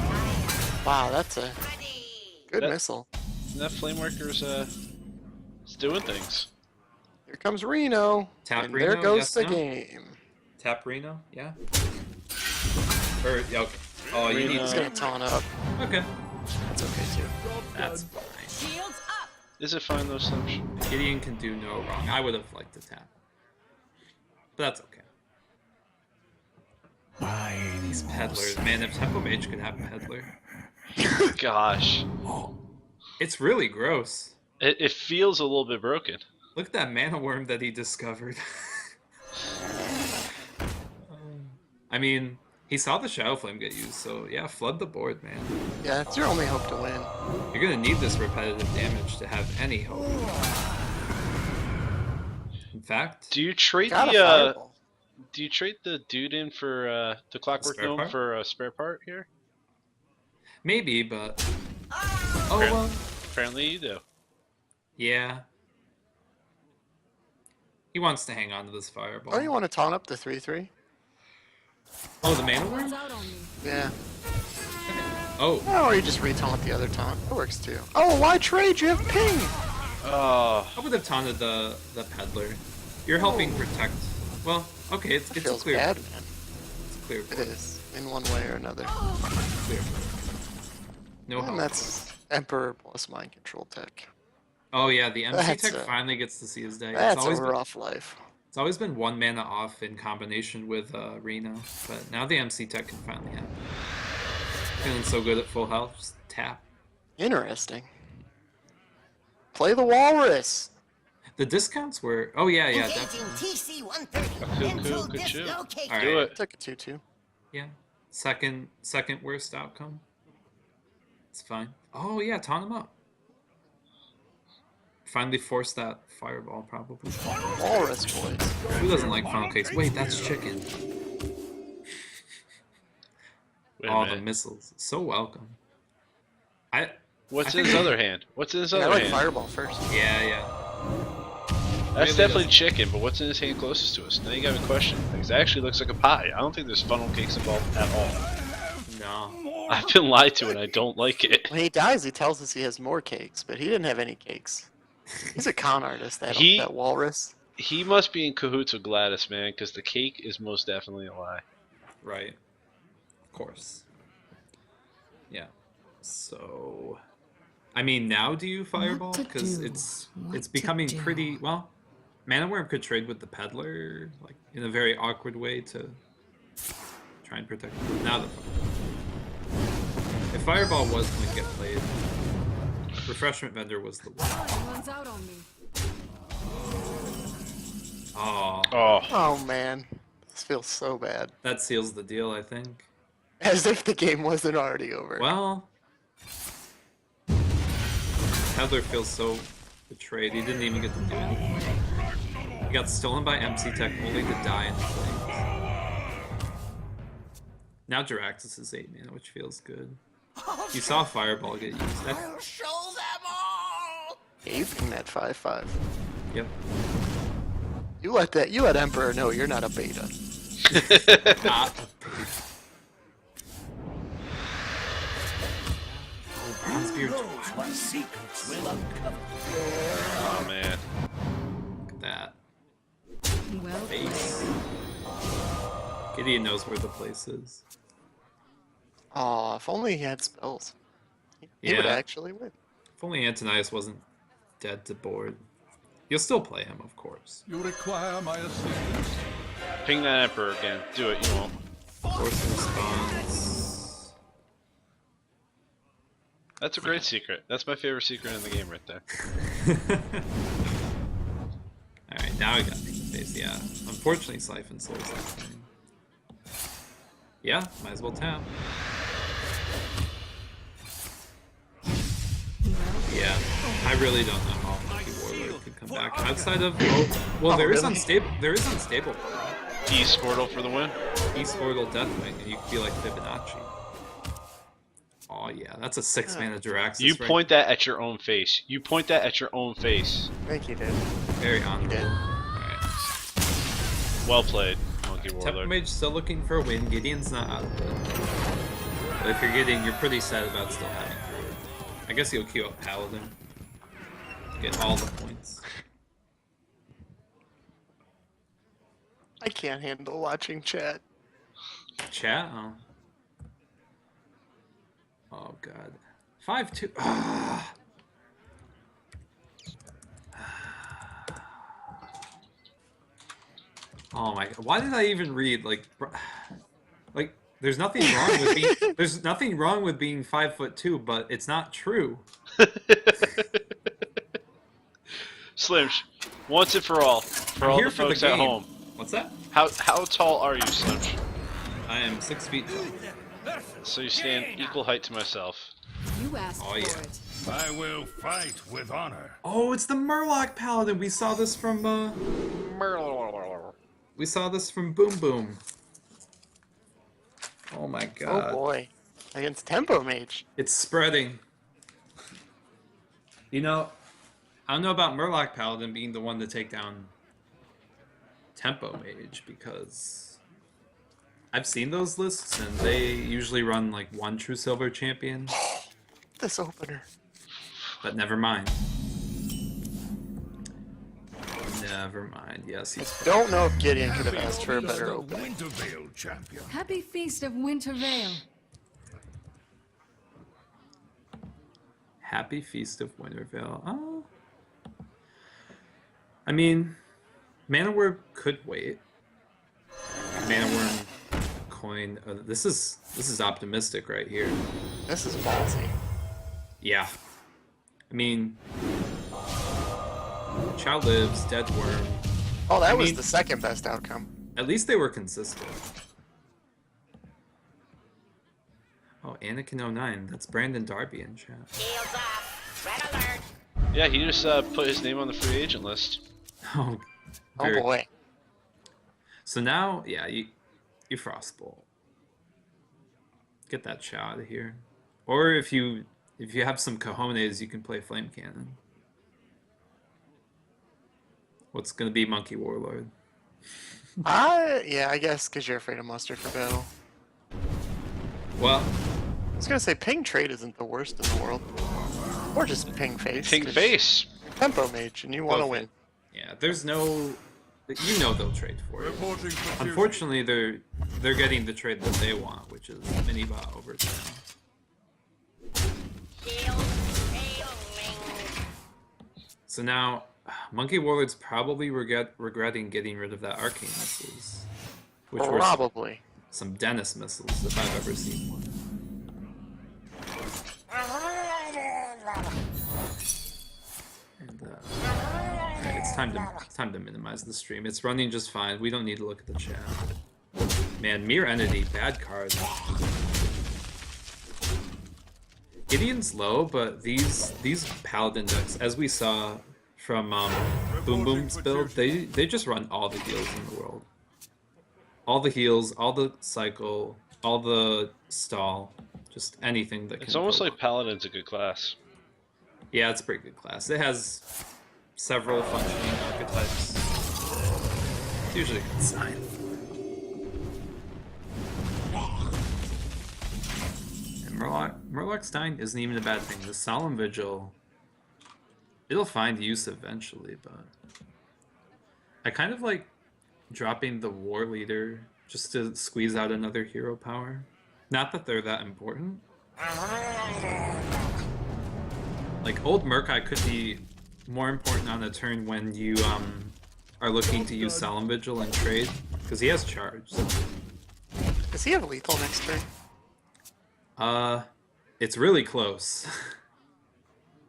S3: Wow, that's a good
S1: That-
S3: missile.
S1: And that Flameworker's it's doing things.
S3: Here comes Reno.
S2: Tap
S3: and
S2: Reno,
S3: there goes
S2: yes,
S3: the
S2: no?
S3: game.
S2: Tap Reno, yeah. Or yeah, okay. Oh, you need
S3: He's gonna taunt up.
S2: Okay.
S3: That's okay too.
S2: That's fine.
S5: Shields up.
S1: Is it fine though, Slims?
S2: Gideon can do no wrong. I would have liked to tap. But that's okay. These peddlers. Man, if Tempo Mage could have Peddler.
S1: Gosh.
S2: It's really gross.
S1: It feels a little bit broken.
S2: Look at that mana worm that he discovered. I mean, he saw the Shadow Flame get used, so yeah, flood the board, man.
S3: Yeah, it's your only hope to win.
S2: You're gonna need this repetitive damage to have any hope. In fact,
S1: Do you trade
S3: Got a
S1: the
S3: fireball.
S1: do you trade the dude in for the Clockwork
S2: Spare
S1: Gnome
S2: part?
S1: for a spare part here?
S2: maybe, but oh well.
S1: Apparently you do.
S2: Yeah. He wants to hang on to this fireball.
S3: Oh, you want to taunt up the 3/3?
S2: Oh, the mana worm?
S3: Yeah.
S2: Oh,
S3: Oh, or you just retaunt the other taunt. That works too. Oh, why trade? You have ping.
S1: Oh,
S2: I would have taunted the peddler. You're helping protect. Well, okay, it's a
S3: Feels
S2: clear.
S3: bad, man.
S2: It's a clear.
S3: It is in one way or another.
S2: Clear. No
S3: And
S2: help.
S3: that's Emperor plus mind control tech.
S2: Oh yeah, the MC
S3: That's
S2: tech
S3: a-
S2: finally gets to see his day.
S3: That's a
S2: been,
S3: rough life.
S2: it's always been 1 mana off in combination with Reno, but now the MC tech can finally happen. Feeling so good at full health, just tap.
S3: Interesting. Play the walrus.
S2: The discounts were. Oh yeah, yeah,
S5: Engaging
S2: definitely.
S5: TC-130.
S1: Cool,
S5: Into
S1: good shit.
S5: dislocation.
S2: All
S1: do
S2: right.
S1: it.
S3: Took a 2/2.
S2: Yeah, second worst outcome. It's fine. Oh yeah, taunt him up. Finally force that fireball, probably.
S3: Walrus boys.
S2: Who doesn't like funnel cakes? Wait, that's chicken.
S1: Wait a
S2: All the
S1: minute.
S2: missiles. So welcome.
S1: What's
S2: I
S1: in his
S2: think-
S1: other hand? What's in his
S3: Yeah, I
S1: other
S3: like
S1: hand?
S3: fireball first.
S2: Yeah.
S1: That's
S2: Really
S1: definitely
S2: doesn't.
S1: chicken, but what's in his hand closest to us? Now you got me question. Because it actually looks like a pie. I don't think there's funnel cakes involved at all.
S2: No.
S1: I've been lied to and I don't like it.
S3: When he dies, he tells us he has more cakes, but he didn't have any cakes. He's a con artist, that walrus.
S1: He must be in cahoots with Gladys, man, because the cake is most definitely a lie.
S2: Right. Of course. Yeah. So, I mean, now do you fireball?
S6: to
S2: Because
S6: do,
S2: it's
S6: what to
S2: becoming
S6: do.
S2: pretty well. Mana Worm could trade with the peddler, like in a very awkward way to try and protect. Now the if fireball was going to get played, refreshment vendor was the one.
S6: Runs out on me.
S2: Oh,
S1: Oh,
S3: Oh man, this feels so bad.
S2: that seals the deal, I think.
S3: As if the game wasn't already over.
S2: Well, peddler feels so betrayed. He didn't even get to do anything. He got stolen by MC Tech only to die in flames. Now Jiraxis is 8 mana, which feels good. You saw Fireball get used.
S5: I'll show them all.
S3: Aping that 5/5.
S2: Yep.
S3: You let Emperor know you're not a beta.
S2: Not
S4: My secrets will uncover.
S1: oh man.
S2: Look at that.
S6: Well,
S2: Face. Gideon knows where the place is.
S3: Aw, if only he had spells. He would
S2: Yeah.
S3: actually win.
S2: If only Antonius wasn't dead to board. You'll still play him, of course.
S4: You require my assistance?
S1: Ping that Emperor again. Do it, you won't.
S2: Force response.
S1: That's a great secret. That's my favorite secret in the game right there.
S2: Alright, now I got the face. Yeah. Unfortunately, Siphon Soul's happening. Yeah, might as well tap. Yeah, I really don't know how MonkeyWarlord could come back outside of well, there is
S3: really?
S2: unstable.
S1: East Squirtle for the win.
S2: East Squirtle Deathwing, and you could be like Fibonacci. Oh yeah, that's a 6 mana Jiraxis.
S1: You
S2: right?
S1: point that at your own face. You point that at your own face.
S3: I think he did.
S2: Very honorable.
S3: did.
S2: Alright.
S1: Well played,
S2: Temple
S1: MonkeyWarlord.
S2: Mage still looking for a win. Gideon's not out of it. But if you're Gideon, you're pretty sad about still having Druid. I guess you'll queue up Paladin to get all the points.
S3: I can't handle watching chat.
S2: Chat? Oh. Oh god. 5-2. Ah. Oh my god. Why did I even read like there's nothing wrong with being 5'2", but it's not true.
S1: Slim, once and for all,
S2: I'm
S1: all
S2: here
S1: the
S2: for the
S1: folks at
S2: game.
S1: home.
S2: What's that?
S1: How tall are you, Slim?
S2: I am 6 feet tall.
S1: So you stand equal height to myself.
S6: you asked
S2: Oh,
S6: for
S2: yeah.
S6: it.
S4: I will fight with honor.
S2: Oh, it's the Murloc Paladin. We saw this from Boom Boom. Oh my god.
S3: Oh boy. Against Tempo Mage.
S2: It's spreading. You know, I don't know about Murloc Paladin being the one to take down Tempo Mage because I've seen those lists and they usually run like one True Silver champion,
S3: This opener.
S2: but never mind. Never mind. Yes, he's
S3: Don't know if Gideon could have
S4: Happy
S3: asked for a
S4: Feast
S3: better
S4: of
S3: opening.
S4: Wintervale champion.
S6: Happy Feast of Winter Vale.
S2: Happy Feast of Wintervale. Oh. I mean, Mana Word could wait. Mana Worm coin. This is optimistic right here.
S3: This is ballsy.
S2: Yeah. I mean, Child Lives, Dead Worm.
S3: Oh, that
S2: I
S3: was
S2: mean-
S3: the second best outcome.
S2: At least they were consistent. Oh, Anakin 09. That's Brandon Darby in chat.
S1: Yeah, he just put his name on the free agent list.
S2: Oh,
S3: Oh
S2: very-
S3: boy.
S2: So now, yeah, you Frostbolt. Get that shot out of here. Or if you have some cojones, you can play Flame Cannon. What's gonna be MonkeyWarlord?
S3: Yeah, I guess because you're afraid of mustard for battle.
S2: Well,
S3: I was gonna say ping trade isn't the worst in the world. Or just ping face.
S1: Pink
S3: 'cause
S1: face.
S3: you're Tempo Mage and you want to
S2: both
S3: win.
S2: it. Yeah, there's no. You know they'll trade for it.
S4: Reporting for duty.
S2: Unfortunately, they're getting the trade that they want, which is Minibot Overtime. So now, MonkeyWarlord's probably regretting getting rid of that Arcane Missiles, which were
S3: Probably.
S2: some Dennis missiles if I've ever seen one. And okay, it's time to minimize the stream. It's running just fine. We don't need to look at the chat. Man, Mirror Entity, bad card. Gideon's low, but these Paladin decks, as we saw from Boom Boom's build, they just run all the heals in the world. All the heals, all the cycle, all the stall, just anything that can.
S1: It's almost
S2: poke.
S1: like Paladin's a good class.
S2: Yeah, it's a pretty good class. It has several functioning archetypes. It's usually a good sign. And Murloc Stein isn't even a bad thing. The Solemn Vigil, it'll find use eventually, but I kind of like dropping the War Leader just to squeeze out another hero power. Not that they're that important. Like, old Murkai could be more important on a turn when you are looking to use Solemn Vigil and trade, because he has charge.
S3: Does he have lethal next turn?
S2: It's really close.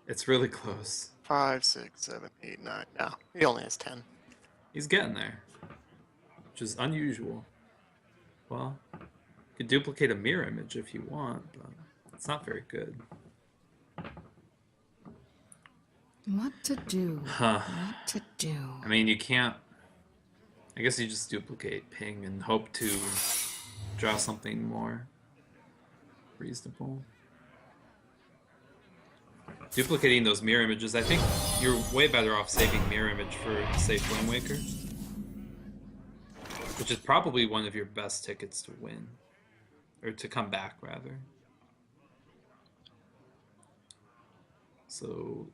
S2: It's really close.
S3: 5, 6, 7, 8, 9. No, he only has 10.
S2: He's getting there, which is unusual. Well, you could duplicate a mirror image if you want, but it's not very good.
S6: What to do?
S2: Huh.
S6: What to do?
S2: I mean, you can't. I guess you just duplicate ping and hope to draw something more reasonable. Duplicating those mirror images, I think you're way better off saving mirror image for, say, Flame Waker, which is probably one of your best tickets to win, or to come back, rather. So,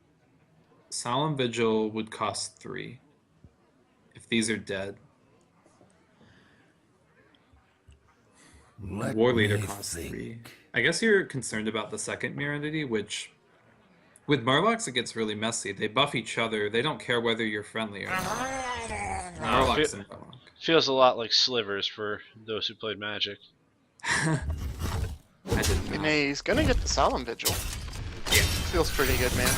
S2: Solemn Vigil would cost 3 if these are dead.
S4: Let
S2: War Leader
S4: me
S2: costs
S4: think.
S2: 3. I guess you're concerned about the second mirror entity, which with Murlocs it gets really messy. They buff each other. They don't care whether you're friendly or not. Murlocs and Murloc.
S1: Feels a lot like Slivers for those who played Magic.
S2: I did
S3: And
S2: not.
S3: he's gonna get the Solemn Vigil.
S2: Yeah.
S3: Feels pretty good, man.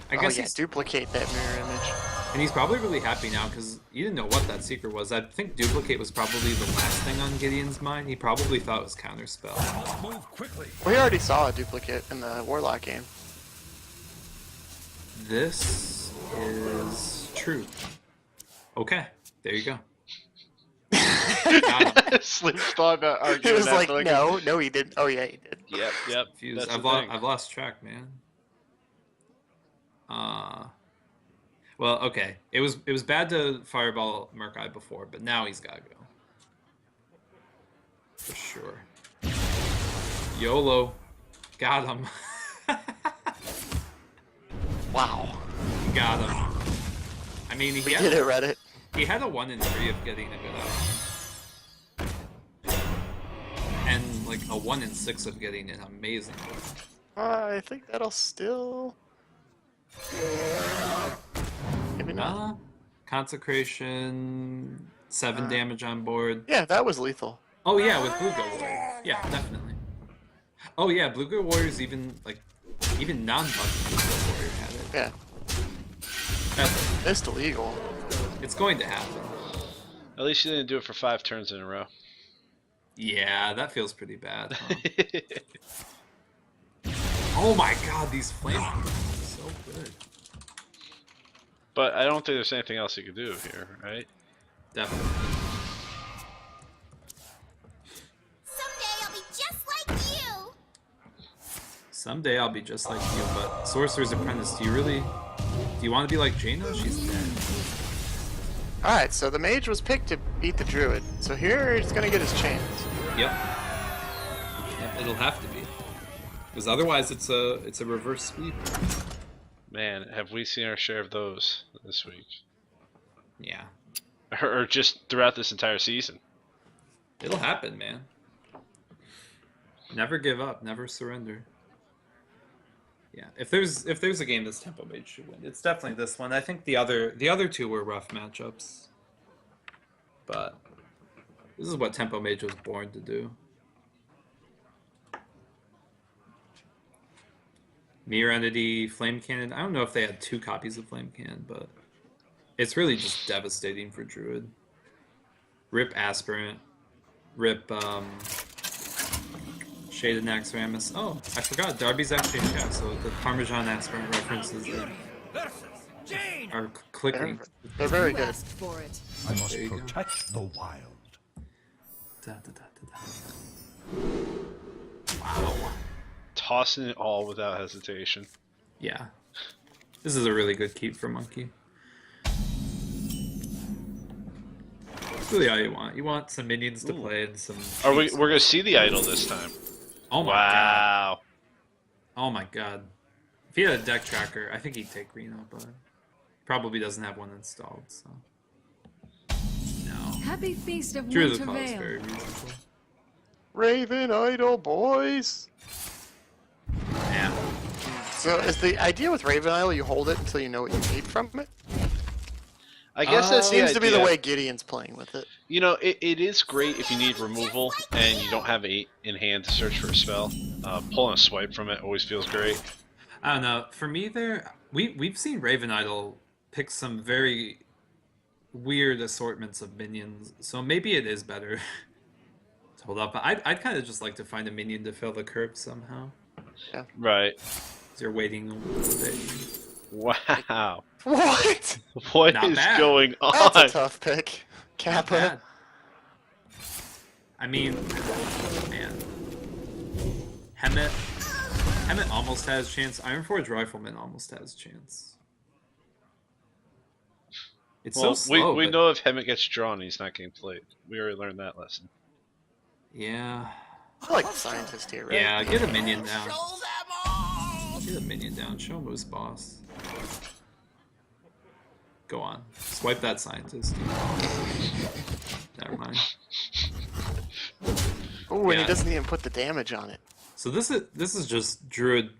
S2: I guess
S3: oh, yeah,
S2: he's,
S3: duplicate that mirror image.
S2: and he's probably really happy now because you didn't know what that secret was. I think duplicate was probably the last thing on Gideon's mind. He probably thought it was counterspell.
S4: Move quickly.
S3: We already saw a duplicate in the Warlock game.
S2: This is true. Okay, there you go. Got him.
S1: Slim thought about
S3: He
S1: arguing
S3: was
S1: that
S3: like,
S1: for like
S3: no, he didn't. Oh, yeah, he did.
S1: Yep.
S2: Confused.
S1: That's
S2: I've
S1: the thing.
S2: lost track, man. Well, okay. It was bad to fireball Murk-Eye before, but now he's gotta go. For sure. YOLO. Got him.
S3: Wow.
S2: Got him. I mean,
S3: We did it, Reddit.
S2: he had a 1 in 3 of getting a good outcome. And like a 1 in 6 of getting an amazing one.
S3: I think that'll still. Maybe not.
S2: Consecration, 7 damage on board.
S3: Yeah, that was lethal.
S2: Oh yeah, with Bluegill Warrior. Yeah, definitely. Oh yeah, Bluegill Warrior's even non-buff Bluegill Warrior had it.
S3: Yeah.
S2: That's,
S3: Missed illegal.
S2: it's going to happen.
S1: At least you didn't do it for 5 turns in a row.
S2: Yeah, that feels pretty bad. Huh? Oh my god, these flames are so good.
S1: But I don't think there's anything else you could do here, right?
S2: Definitely.
S5: Someday I'll be just like you.
S2: Someday I'll be just like you, but Sorcerer's Apprentice, do you want to be like Jaina? She's dead.
S3: Alright, so the mage was picked to beat the druid. So here he's gonna get his chance.
S2: Yep. Yep, it'll have to be. Because otherwise it's a reverse sweep.
S1: Man, have we seen our share of those this week?
S2: Yeah.
S1: Or just throughout this entire season?
S2: It'll happen, man. Never give up, never surrender. Yeah, if there's a game this Tempo Mage should win, it's definitely this one. I think the other two were rough matchups. But this is what Tempo Mage was born to do. Mirror Entity, Flame Cannon. I don't know if they had 2 copies of Flame Cannon, but it's really just devastating for Druid. Rip Aspirant. Rip Shaded Naxxramas. Oh, I forgot. Darby's actually in chat, so the Parmesan Aspirant references are clicking.
S3: They're very
S6: You
S3: good.
S6: asked for it.
S4: I must
S2: There you go.
S4: protect the wild.
S2: Da, da, da, da, da. Wow.
S1: Tossing it all without hesitation.
S2: Yeah. This is a really good keep for Monkey. It's really all you want. You want some minions to play and some...
S1: We're gonna see the idol this time.
S2: Oh my god.
S1: Wow.
S2: Oh my god. If he had a deck tracker, I think he'd take Reno, but probably doesn't have one installed, so... No.
S6: Happy feast of
S2: Drew the
S6: Winter
S2: call is
S6: Vale.
S2: very reasonable.
S3: Raven Idol, boys!
S2: Yeah.
S3: So is the idea with Raven Idol you hold it until you know what you need from it?
S1: I guess that's the
S3: Seems to be the
S1: idea.
S3: way Gideon's playing with it.
S1: You know, it is great if you need removal and you don't have 8 in hand to search for a spell. Pulling a swipe from it always feels great.
S2: I don't know. For me, we've seen Raven Idol pick some very weird assortments of minions, so maybe it is better to hold up. But I'd kind of just like to find a minion to fill the curve somehow.
S1: Right.
S2: 'Cause you're waiting a little bit.
S1: Wow.
S3: What?
S1: What
S2: Not
S1: is
S2: bad.
S1: going
S3: That's a
S1: on?
S3: tough pick.
S2: Not
S3: Kappa.
S2: bad. I mean, man. Hemet almost has chance. Ironforge Rifleman almost has chance. It's
S1: Well,
S2: so slow.
S1: we
S2: but-
S1: know if Hemet gets drawn, he's not getting played. We already learned that lesson.
S2: Yeah.
S3: I like the scientist here, right?
S2: Yeah, get a minion down. Get a minion down. Show him who's boss. Go on. Swipe that scientist. Never mind.
S3: Oh, and
S2: Yeah.
S3: he doesn't even put the damage on it.
S2: So this is just Druid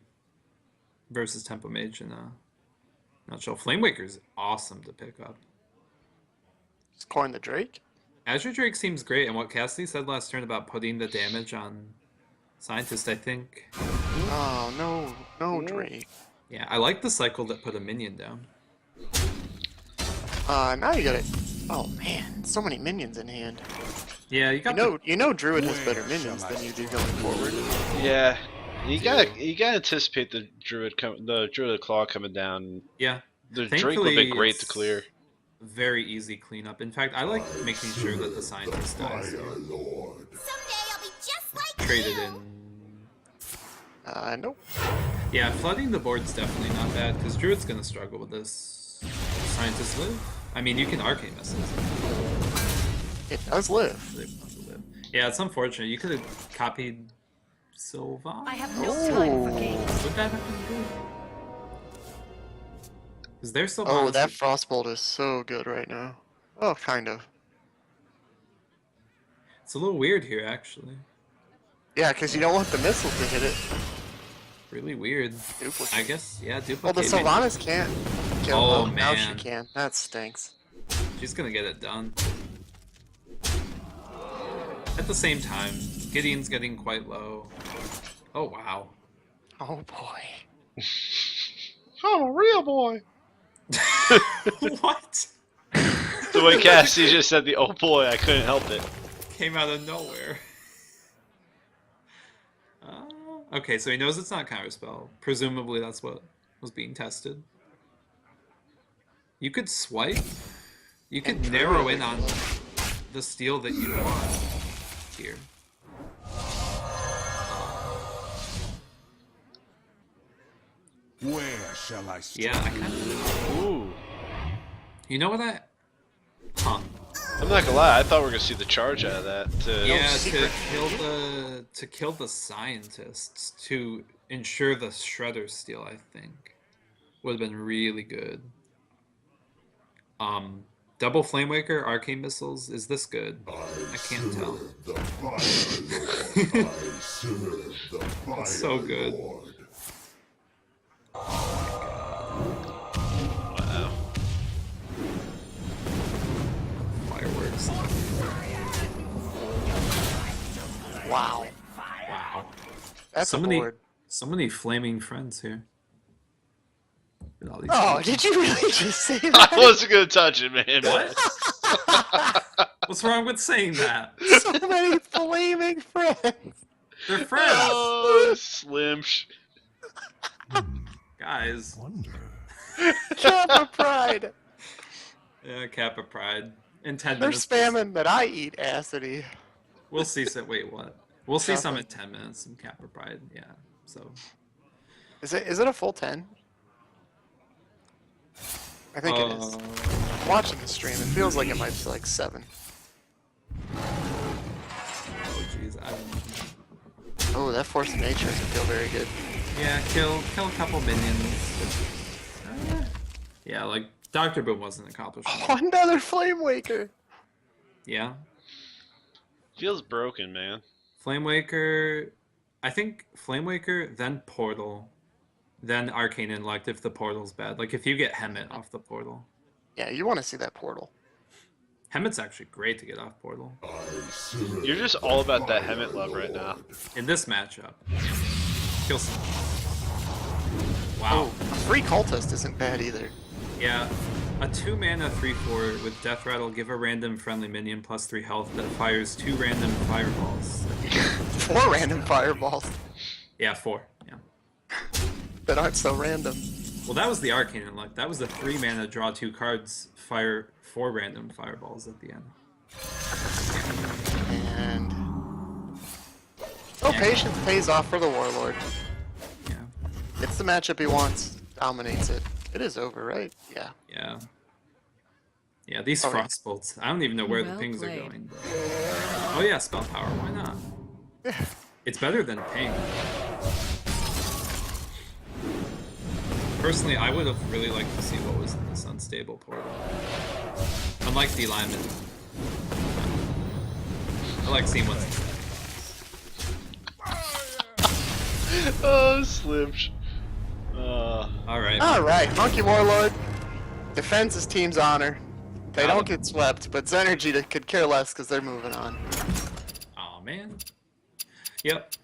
S2: versus Tempo Mage in a nutshell. Flamewaker is awesome to pick up.
S3: Just coin the Drake.
S2: Azure Drake seems great, and what Cassidy said last turn about putting the damage on Scientist, I think.
S3: Oh, no Drake.
S2: Yeah, I like the cycle that put a minion down.
S3: Now you got it. Oh man, so many minions in hand.
S2: Yeah, you got
S3: You know Druid has better minions than you do going forward.
S1: Yeah. You gotta anticipate the Druid Claw coming down.
S2: yeah.
S1: The Drake would be
S2: Thankfully,
S1: great to
S2: it's
S1: clear.
S2: Very easy cleanup. In fact, I like making sure that the Scientist dies.
S4: Lord.
S5: Someday I'll be just like
S2: Trade it
S5: you.
S2: in.
S3: Nope.
S2: Yeah, flooding the board's definitely not bad, because Druid's gonna struggle with this Scientists live? I mean, you can arcane missiles.
S3: It does live.
S2: Yeah, it's unfortunate. You could have copied Sylvan.
S6: I have no time for games.
S2: Would that have been good? Is there still?
S3: Oh, that Frostbolt is so good right now. Oh, kind of.
S2: It's a little weird here, actually.
S3: Yeah, because you don't want the missile to hit it.
S2: Really weird.
S3: Duplicate.
S2: I guess, yeah, duplicate.
S3: Well, the Sylvanas can't kill.
S2: Oh,
S3: now she
S2: man.
S3: can. That stinks.
S2: She's gonna get it done. At the same time, Gideon's getting quite low. Oh, wow.
S3: Oh boy.
S1: I'm a real boy.
S2: What?
S1: The way Cassie just said the oh boy, I couldn't help it.
S2: Came out of nowhere. Okay, so he knows it's not counterspell. Presumably that's what was being tested. You could swipe. You could narrow in on the steal that you want here.
S4: Where shall I start?
S2: Yeah, I kind of.
S1: Ooh.
S2: You know what I? Huh.
S1: I'm not gonna lie, I thought we were gonna see the charge out of that.
S2: Yeah, to kill the scientists to ensure the shredder steal, I think, would have been really good. Double Flamewaker, arcane missiles. Is this good? I can't tell. It's so good.
S1: Wow.
S2: Fireworks.
S3: Wow.
S2: Wow.
S3: That's
S2: So
S3: a
S2: many,
S3: board.
S2: so many flaming friends here. Look at all these
S3: Oh,
S2: people.
S3: did you really just say that?
S1: I wasn't gonna touch it, man.
S2: What? What's wrong with saying that?
S3: So many flaming friends.
S2: They're friends,
S1: Oh, Slim.
S2: guys.
S4: Wonder.
S3: Kappa Pride.
S2: Yeah, Kappa Pride. In 10
S3: They're
S2: minutes.
S3: spamming that I eat acidy.
S2: We'll see. Wait, what? We'll see some in
S3: Nothing.
S2: 10 minutes. Some Kappa Pride. Yeah. So.
S3: Is it a full 10? I think it is.
S2: Uh,
S3: I'm watching the stream. It feels like it might be like 7.
S2: Oh jeez, I don't know.
S3: Oh, that Force of Nature doesn't feel very good.
S2: Yeah, kill a couple minions. Yeah, like Dr. Boom wasn't accomplishing.
S3: Oh, another Flame Waker.
S2: Yeah,
S1: Feels broken, man.
S2: Flamewaker. I think Flamewaker, then Portal, then Arcane Intellect if the portal's bad. Like if you get Hemet off the portal.
S3: Yeah, you want to see that portal.
S2: Hemet's actually great to get off portal
S1: You're just all about that Hemet love right now.
S2: in this matchup. Kill some.
S3: Oh,
S2: Wow.
S3: a free cultist isn't bad either.
S2: Yeah, a 2-mana 3/4 with Death Rattle, give a random friendly minion +3 health that fires 2 random fireballs.
S3: 4 random fireballs
S2: Yeah, 4. Yeah.
S3: that aren't so random.
S2: Well, that was the Arcane Intellect. That was the 3-mana draw 2 cards, fire 4 random fireballs at the end.
S3: And oh,
S2: Yeah.
S3: patience pays off for the Warlord.
S2: Yeah.
S3: It's the matchup he wants. Dominates it. It is over, right? Yeah.
S2: Yeah. Yeah, these
S3: Oh, yeah.
S2: Frostbolts. I don't even know where the
S6: Well
S2: pings
S6: played.
S2: are going. But... Oh yeah, spell power. Why not?
S3: Yeah.
S2: It's better than ping. Personally, I would have really liked to see what was in this unstable portal. Unlike D-Lyman. I like seeing what's inside.
S1: Oh, Slim.
S2: Alright.
S3: Alright, Monkey Warlord defends his team's honor. They don't get swept, but Zenergy could care less because they're moving on.
S2: Aw, man. Yep.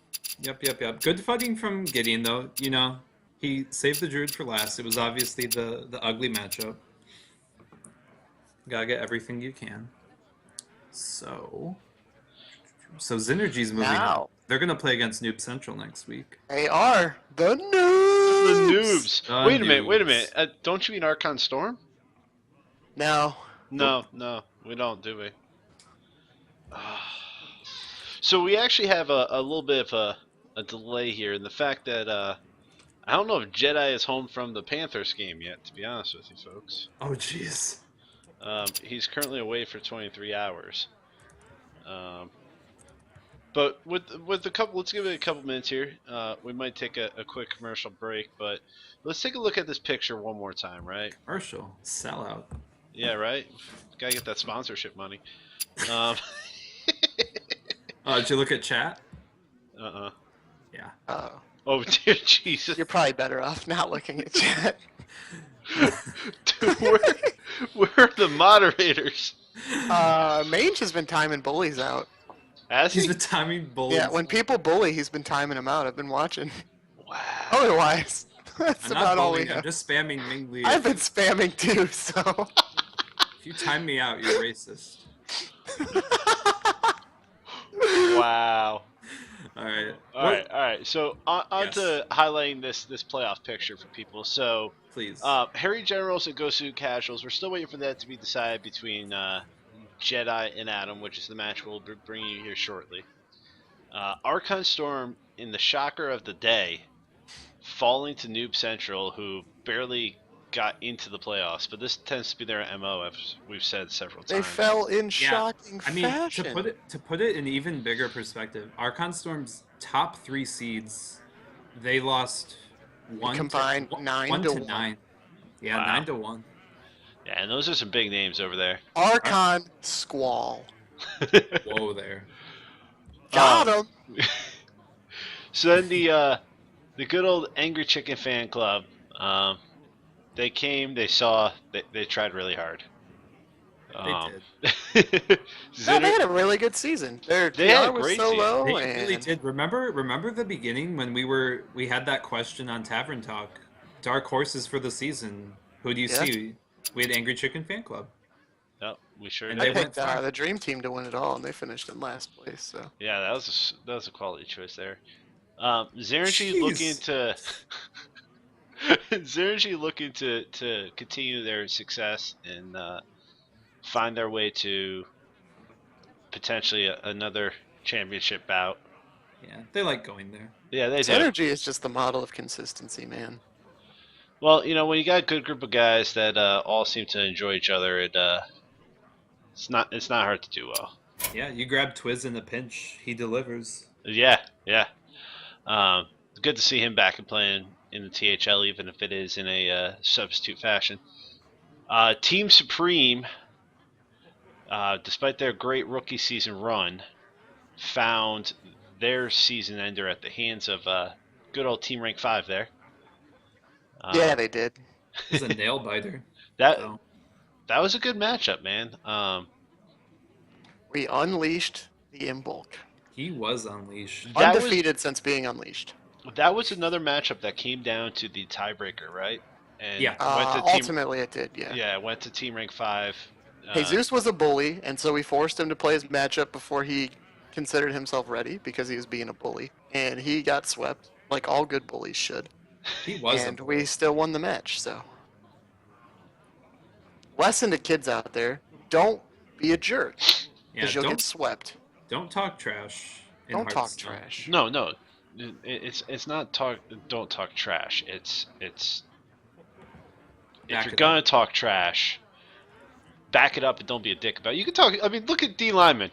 S2: Good fighting from Gideon, though. You know, he saved the Druid for last. It was obviously the ugly matchup. Gotta get everything you can. So Zenergy's moving
S3: Now.
S2: on. They're gonna play against Noob Central next week.
S3: They are the
S1: The
S3: noobs.
S1: noobs.
S2: The
S1: Wait a minute.
S2: noobs.
S1: Don't you mean Archon Storm?
S3: No.
S1: No, we don't, do we? So we actually have a little bit of a delay here in the fact that I don't know if Jedi is home from the Panthers game yet, to be honest with you folks.
S2: Oh, jeez.
S1: He's currently away for 23 hours. But with a couple, let's give it a couple minutes here. We might take a quick commercial break, but let's take a look at this picture one more time, right?
S2: Commercial. Sellout.
S1: Yeah, right? Gotta get that sponsorship money.
S2: Did you look at chat?
S1: Uh-uh.
S2: Yeah.
S1: Oh, dear Jesus.
S3: You're probably better off not looking at chat.
S1: Dude, where are the moderators?
S3: Mange has been timing bullies out.
S1: Has
S2: He's
S1: he?
S2: been timing bullies.
S3: Yeah, when people bully, he's been timing them out. I've been watching.
S1: Wow.
S3: Otherwise, that's
S2: I'm not
S3: about all we
S2: bullying, I'm
S3: have.
S2: just spamming Mingli.
S3: I've been spamming too, so.
S2: If you time me out, you're racist.
S1: Wow.
S2: All right.
S1: So on
S2: Yes.
S1: to highlighting this playoff picture for people. So
S2: Please.
S1: Harry Generals and Gosu Casuals. We're still waiting for that to be decided between Jedi and Adam, which is the match we'll be bringing you here shortly. Archon Storm in the shocker of the day, falling to Noob Central, who barely got into the playoffs, but this tends to be their MO, as we've said several
S3: They
S1: times.
S3: fell in shocking
S2: I mean,
S3: fashion.
S2: to put it in even bigger perspective, Archon Storm's top 3 seeds, they lost
S3: combined 9 to 1.
S2: 9. Yeah,
S1: Wow.
S2: 9 to 1.
S1: Yeah, and those are some big names over there.
S3: Archon Squall.
S2: Whoa there.
S3: Got him.
S1: So then the good old Angry Chicken fan club, they came, they saw, they tried really hard.
S2: They did.
S3: No, they had a really good season. Their
S1: They had a
S3: PR was
S1: great
S3: so
S1: season.
S3: low,
S2: They
S3: and
S2: really did. Remember the beginning when we had that question on Tavern Talk? Dark horses for the season. Who do you
S3: Yeah.
S2: see? We had Angry Chicken Fan Club.
S1: Yep, we sure
S2: And
S3: I
S1: did.
S2: they
S3: picked
S2: went far.
S3: the Dream Team to win it all, and they finished in last place. So
S1: Yeah, that was a quality choice there. Zerengy
S2: Jeez.
S1: looking to Zerengy looking to continue their success and find their way to potentially another championship bout.
S2: Yeah, they like going there.
S1: Yeah, they do.
S3: Synergy is just the model of consistency, man.
S1: Well, you know, when you got a good group of guys that all seem to enjoy each other, it's not hard to do well.
S2: Yeah, you grab Twiz in a pinch, he delivers.
S1: Yeah. Good to see him back and playing in the THL, even if it is in a substitute fashion. Team Supreme, despite their great rookie season run, found their season ender at the hands of good old Team Rank 5 there.
S3: Yeah, they did.
S2: He's a nail biter.
S1: That
S2: So.
S1: that was a good matchup, man.
S3: We unleashed the Imbolc.
S2: He was unleashed.
S1: That was-
S3: Undefeated since being unleashed.
S1: That was another matchup that came down to the tiebreaker, right? And
S2: Yeah.
S1: went to team,
S3: Ultimately, it did, yeah.
S1: yeah, went to Team Rank 5.
S3: Jesus was a bully, and so we forced him to play his matchup before he considered himself ready because he was being a bully. And he got swept, like all good bullies should.
S2: He was.
S3: And we still won the match, so. Lesson to kids out there, don't be a jerk,
S2: Yeah,
S3: because you'll get swept.
S2: don't talk trash. in
S3: Don't talk
S2: Hearthstone.
S3: trash.
S1: No. It's not talk. Don't talk trash. It's if
S2: Back
S1: you're
S2: it
S1: gonna talk trash, back it up and don't be a dick about it. You can talk. I mean, look at D Lyman.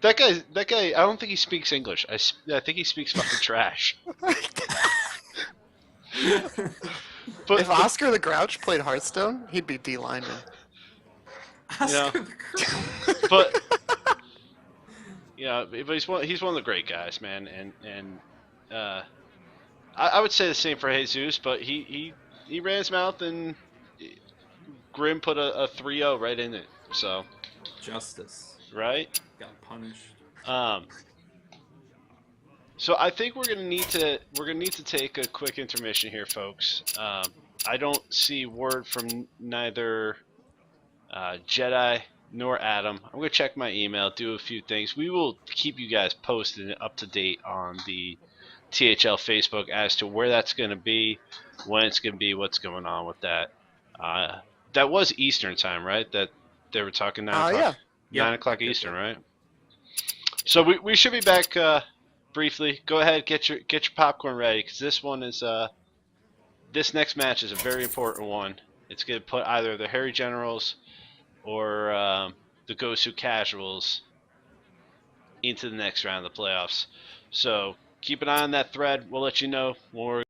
S1: That guy. I don't think he speaks English. I think he speaks fucking trash. But
S3: If Oscar the Grouch played Hearthstone, he'd be D lineman.
S1: Yeah. but yeah, but he's one of the great guys, man, and I would say the same for Jesus, but he ran his mouth and Grim put a 3-0 right in it, so
S2: Justice.
S1: right.
S2: Got punished.
S1: So I think we're gonna need to take a quick intermission here, folks. I don't see word from neither Jedi nor Adam. I'm gonna check my email, do a few things. We will keep you guys posted and up to date on the THL Facebook as to where that's gonna be, when it's gonna be, what's going on with that. That was Eastern time, right? That they were talking 9 o'clock.
S3: Yeah.
S1: 9 o'clock Eastern, right? So we should be back briefly. Go ahead, get your popcorn ready, because this one is this next match is a very important one. It's going to put either the Hairy Generals or the Gosu Casuals into the next round of the playoffs. So keep an eye on that thread. We'll let you know when we're